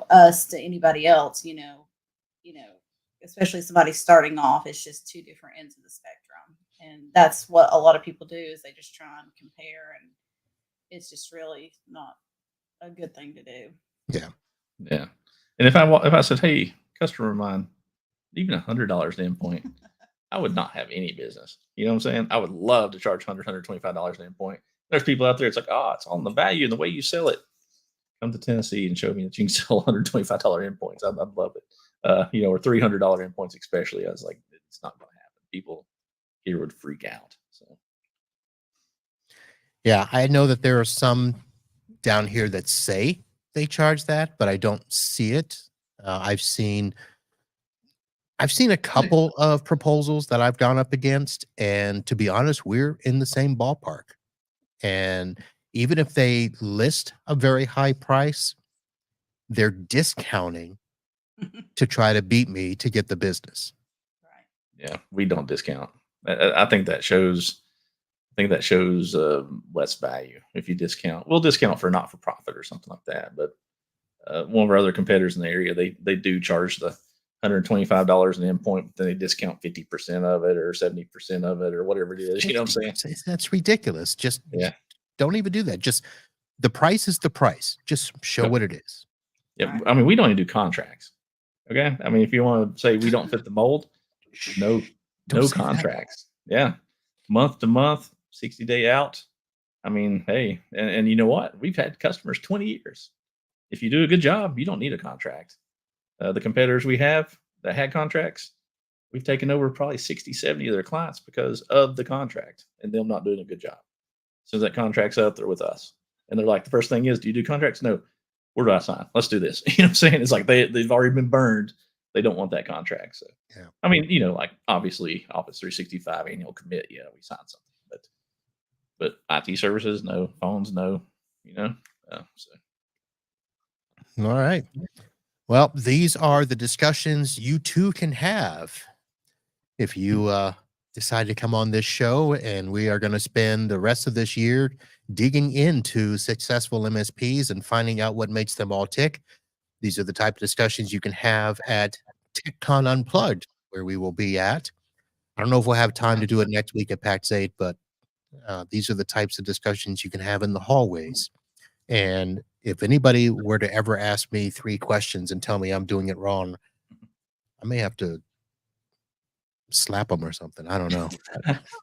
us to anybody else. Especially somebody starting off. It's just two different ends of the spectrum, and that's what a lot of people do is they just try and compare, and it's just really not a good thing to do. Yeah. Yeah. And if I said, hey, customer of mine, even $100 an endpoint, I would not have any business. You know what I'm saying? I would love to charge $100, $125 an endpoint. There's people out there, it's like, oh, it's on the value and the way you sell it. Come to Tennessee and show me that you can sell $125 endpoints. I'd love it. Or $300 endpoints, especially. I was like, it's not going to happen. People here would freak out. So, yeah, I know that there are some down here that say they charge that, but I don't see it. I've seen a couple of proposals that I've gone up against, and to be honest, we're in the same ballpark. And even if they list a very high price, they're discounting to try to beat me to get the business. Right. Yeah, we don't discount. I think that shows. Less value if you discount. We'll discount for not for profit or something like that. But one of our other competitors in the area, they do charge the $125 an endpoint, but then they discount 50% of it or 70% of it or whatever it is. You know what I'm saying? That's ridiculous. Just Yeah. Don't even do that. Just the price is the price. Just show what it is. Yeah. I mean, we don't even do contracts. Okay. I mean, if you want to say we don't fit the mold, no contracts. Yeah. Month to month, 60-day out. I mean, hey, and you know what? We've had customers 20 years. If you do a good job, you don't need a contract. The competitors we have that had contracts, we've taken over probably 60, 70 of their clients because of the contract and them not doing a good job. As soon as that contract's up, they're with us. And they're like, the first thing is, do you do contracts? No. Where do I sign? Let's do this. You know what I'm saying? It's like they've already been burned. They don't want that contract. So, yeah. I mean, like obviously Office 365 annual commit, yeah, we sign something. But IT services, no. Phones, no. So. All right. Well, these are the discussions you too can have if you decide to come on this show, and we are going to spend the rest of this year digging into successful MSPs and finding out what makes them all tick. These are the type of discussions you can have at TechCon Unplugged, where we will be at. I don't know if we'll have time to do it next week at PAX 8, but these are the types of discussions you can have in the hallways. And if anybody were to ever ask me 3 questions and tell me I'm doing it wrong, I may have to slap them or something. I don't know.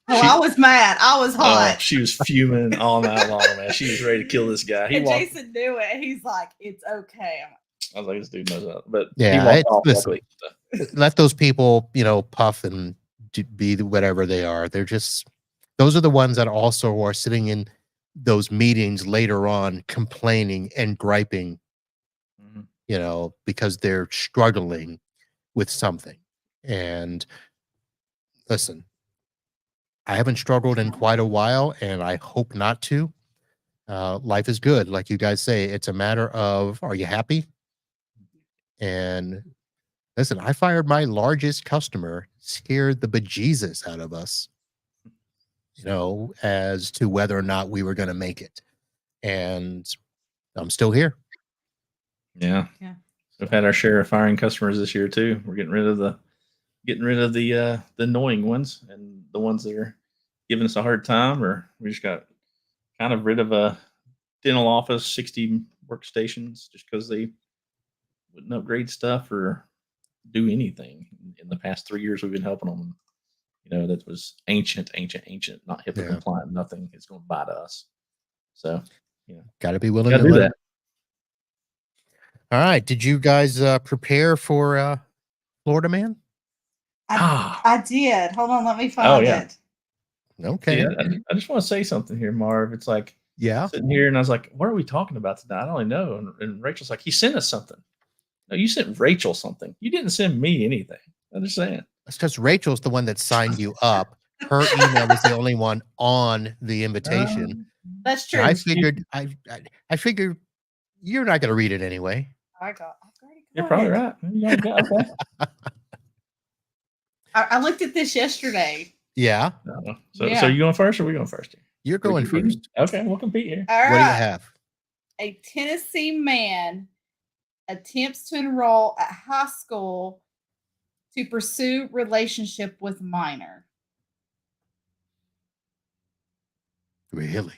I was mad. I was hot. She was fuming all night long, man. She was ready to kill this guy. Jason knew it. He's like, it's okay. I was like, this dude knows that. But yeah, let those people, puff and be whatever they are. Those are the ones that also are sitting in those meetings later on complaining and griping, because they're struggling with something. And listen, I haven't struggled in quite a while, and I hope not to. Life is good, like you guys say. It's a matter of, are you happy? And listen, I fired my largest customer, scared the bejesus out of us, as to whether or not we were going to make it. And I'm still here. Yeah. Yeah. We've had our share of firing customers this year too. We're getting rid of the annoying ones and the ones that are giving us a hard time, or we just got kind of rid of a dental office, 60 workstations, just because they wouldn't upgrade stuff or do anything. In the past 3 years, we've been helping them. That was ancient, not HIPAA Yeah. compliant. Nothing is going to bite us. So, Got to be willing got to to do let that. it. All right. Did you guys prepare for Florida Man? I did. Hold on, let me find Oh, yeah. it. Okay. Yeah, I just want to say something here, Marv. It's like Yeah. sitting here, and I was like, "What are we talking about tonight?" I don't even know. And Rachel's like, "He sent us something." No, you sent Rachel something. You didn't send me anything. I'm just saying. That's because Rachel's the one that signed you up. Her email was the only one on the invitation. That's true. And I figured you're not going to read it anyway. You're probably right. Okay. I looked at this yesterday. Yeah. So are you going first, or are we going first here? You're going first. Okay, we'll compete here. All right. What do you have? A Tennessee man attempts to enroll at high school to pursue relationship with minor. Really?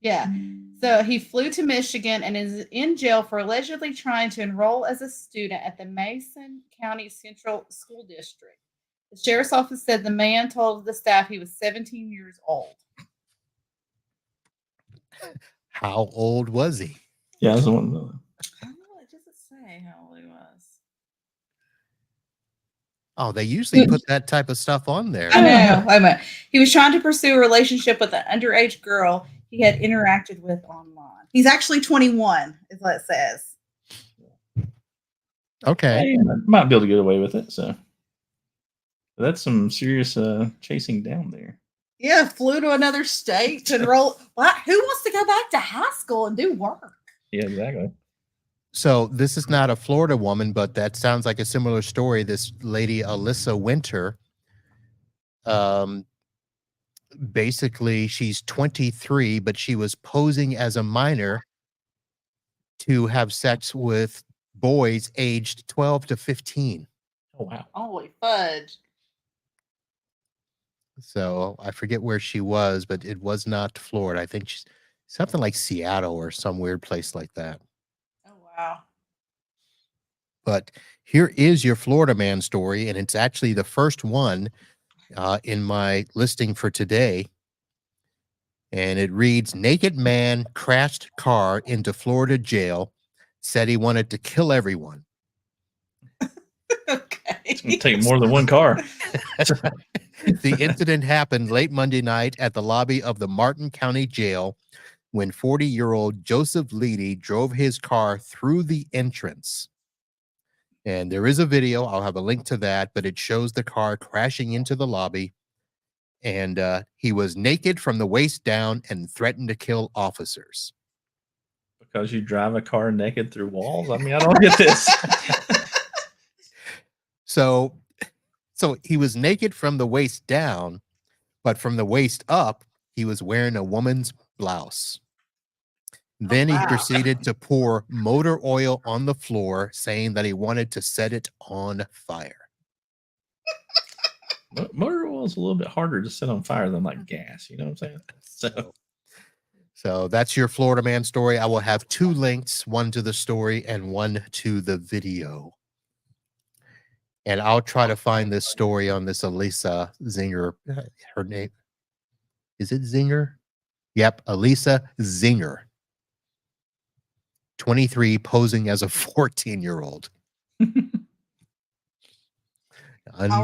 Yeah. So he flew to Michigan and is in jail for allegedly trying to enroll as a student at the Mason County Central School District. The sheriff's office said the man told the staff he was 17 years old. How old was he? Yeah, that's the one. I don't know. It doesn't say how old he was. Oh, they usually put that type of stuff on there. I know. Wait a minute. He was trying to pursue a relationship with an underage girl he had interacted with online. He's actually 21, is what it says. Okay. Yeah, might be able to get away with it. So that's some serious chasing down there. Yeah, flew to another state to enroll. What? Who wants to go back to high school and do work? Yeah, exactly. So this is not a Florida woman, but that sounds like a similar story. This lady, Alyssa Winter, basically she's 23, but she was posing as a minor to have sex with boys aged 12 to 15. Oh, wow. Holy fudge. So I forget where she was, but it was not Florida. I think she's something like Seattle or some weird place like that. Oh, wow. But here is your Florida man story, and it's actually the first one in my listing for today. And it reads, naked man crashed car into Florida jail, said he wanted to kill everyone. Okay. It's going to take more than one car. The incident happened late Monday night at the lobby of the Martin County Jail when 40-year-old Joseph Leedy drove his car through the entrance. And there is a video. I'll have a link to that, but it shows the car crashing into the lobby. And he was naked from the waist down and threatened to kill officers. Because you drive a car naked through walls? I mean, I don't get this. So he was naked from the waist down, but from the waist up, he was wearing a woman's blouse. Then he proceeded to pour motor oil on the floor, saying that he wanted to set it on fire. Motor oil is a little bit harder to set on fire than like gas. You know what I'm saying? So that's your Florida man story. I will have 2 links, one to the story and one to the video. And I'll try to find this story on this Elisa Zinger. Her name, is it Zinger? Yep, Elisa Zinger. 23, posing as a 14-year-old. I'll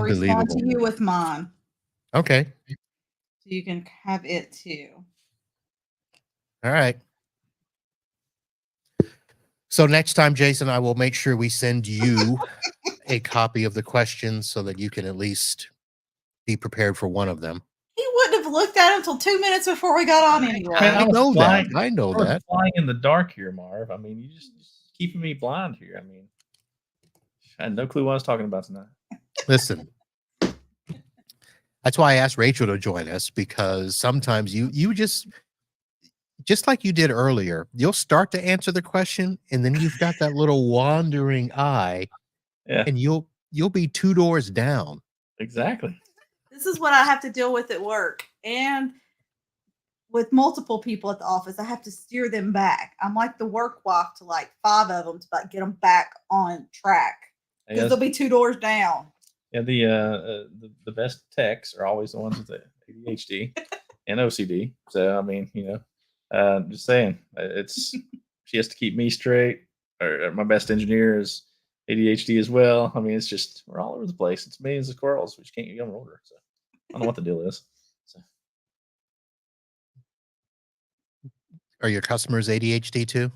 respond Unbelievable. to you with mine. Okay. So you can have it too. All right. So next time, Jason, I will make sure we send you a copy of the questions so that you can at least be prepared for one of them. He have looked at him until 2 minutes before we got on anyway. Man, I know flying, that. I know I was that. flying in the dark here, Marv. I mean, you just keeping me blind here. I mean, I had no clue what I was talking about tonight. Listen, that's why I asked Rachel to join us, because sometimes you just like you did earlier, you'll start to answer the question and then you've got that little wandering eye, Yeah, and you'll be 2 doors down. exactly. This is what I have to deal with at work and with multiple people at the office. I have to steer them back. I'm like the work wife to like 5 of them to get them back on track because Yes. they'll be 2 doors down. Yeah, the best techs are always the ones with the ADHD and OCD. So I mean, just saying, it's she has to keep me straight. Or my best engineer is ADHD as well. I mean, it's just we're all over the place. It's millions of squirrels. We just can't get on order. So I don't know what the deal is. So. Are your customers ADHD too?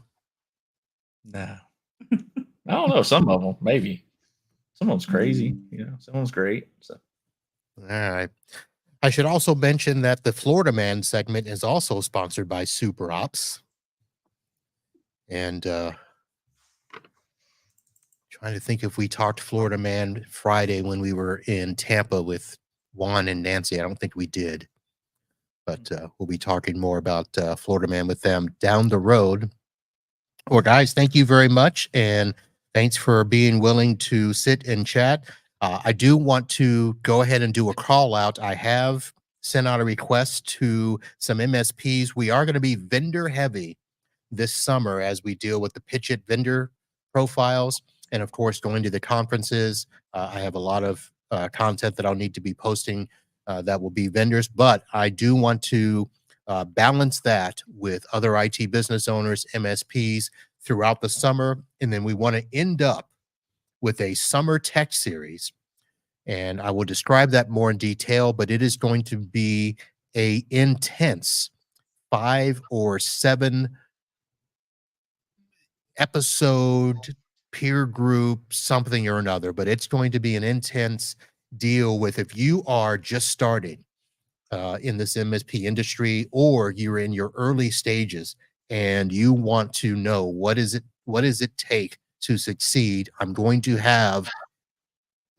No, I don't know. Some of them maybe. Someone's crazy. Someone's great. So. All right. I should also mention that the Florida Man segment is also sponsored by Super Ops. And trying to think if we talked Florida Man Friday when we were in Tampa with Juan and Nancy. I don't think we did. But we'll be talking more about Florida Man with them down the road. Well, guys, thank you very much. And thanks for being willing to sit and chat. I do want to go ahead and do a call out. I have sent out a request to some MSPs. We are going to be vendor heavy this summer as we deal with the Pitch It vendor profiles. And of course, going to the conferences. I have a lot of content that I'll need to be posting that will be vendors. But I do want to balance that with other IT business owners, MSPs throughout the summer. And then we want to end up with a summer tech series. And I will describe that more in detail, but it is going to be a intense 5 or 7 episode peer group, something or another, but it's going to be an intense deal with if you are just starting in this MSP industry, or you're in your early stages and you want to know what does it take to succeed. I'm going to have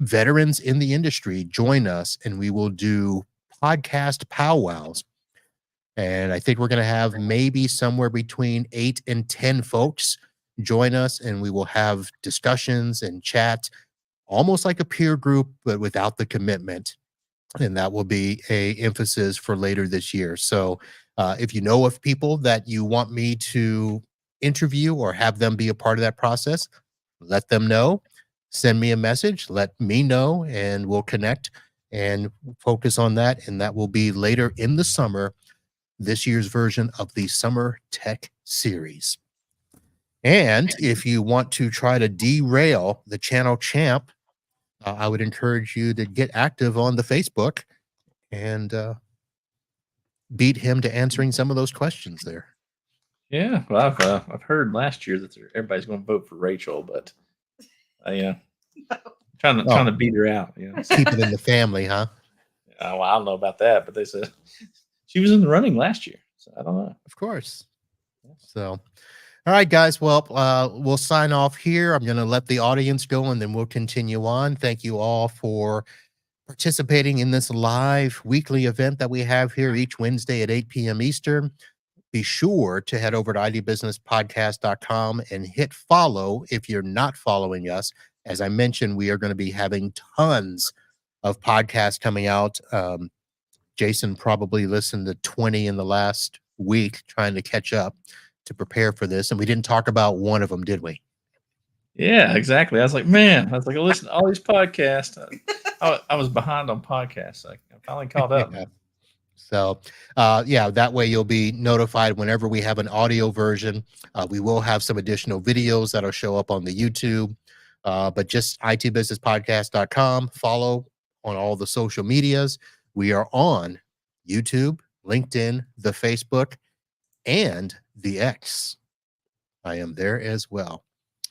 veterans in the industry join us, and we will do podcast powwows. And I think we're going to have maybe somewhere between 8 and 10 folks join us, and we will have discussions and chat almost like a peer group, but without the commitment. And that will be a emphasis for later this year. So if you know of people that you want me to interview or have them be a part of that process, let them know. Send me a message, let me know, and we'll connect and focus on that. And that will be later in the summer, this year's version of the Summer Tech Series. And if you want to try to derail the channel champ, I would encourage you to get active on the Facebook and beat him to answering some of those questions there. Yeah, well, I've heard last year that everybody's going to vote for Rachel, but trying to beat her out. Keep it in the family, huh? Well, I don't know about that, but they said she was in the running last year, so I don't know. Of course. So, all right, guys. Well, we'll sign off here. I'm going to let the audience go, and then we'll continue on. Thank you all for participating in this live weekly event that we have here each Wednesday at 8 p.m. Eastern. Be sure to head over to idbusinesspodcast.com and hit follow if you're not following us. As I mentioned, we are going to be having tons of podcasts coming out. Jason probably listened to 20 in the last week trying to catch up to prepare for this. And we didn't talk about one of them, did we? Yeah, exactly. I was like, I listen to all these podcasts. I was behind on podcasts. I finally caught up. Yeah. So, that way you'll be notified whenever we have an audio version. We will have some additional videos that'll show up on the YouTube, but just itbusinesspodcast.com. Follow on all the social medias. We are on YouTube, LinkedIn, the Facebook, and the X. I am there as well.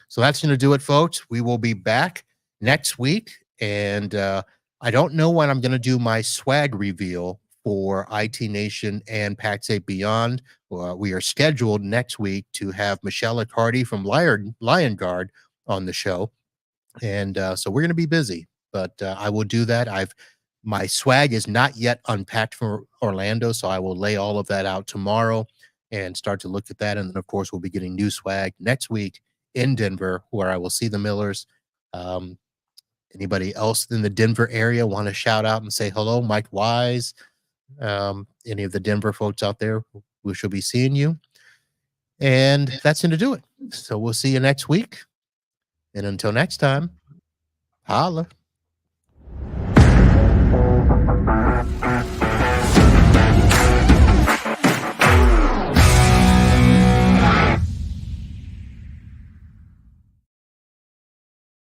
So that's going to do it, folks. We will be back next week. And I don't know when I'm going to do my swag reveal for IT Nation and PackSafe Beyond. We are scheduled next week to have Michelle Accardi from Lion Guard on the show. And so we're going to be busy, but I will do that. My swag is not yet unpacked for Orlando, so I will lay all of that out tomorrow and start to look at that. And then, of course, we'll be getting new swag next week in Denver, where I will see the Millers. Anybody else in the Denver area want to shout out and say hello? Mike Wise, any of the Denver folks out there, we shall be seeing you. And that's going to do it. So we'll see you next week. And until next time, holla.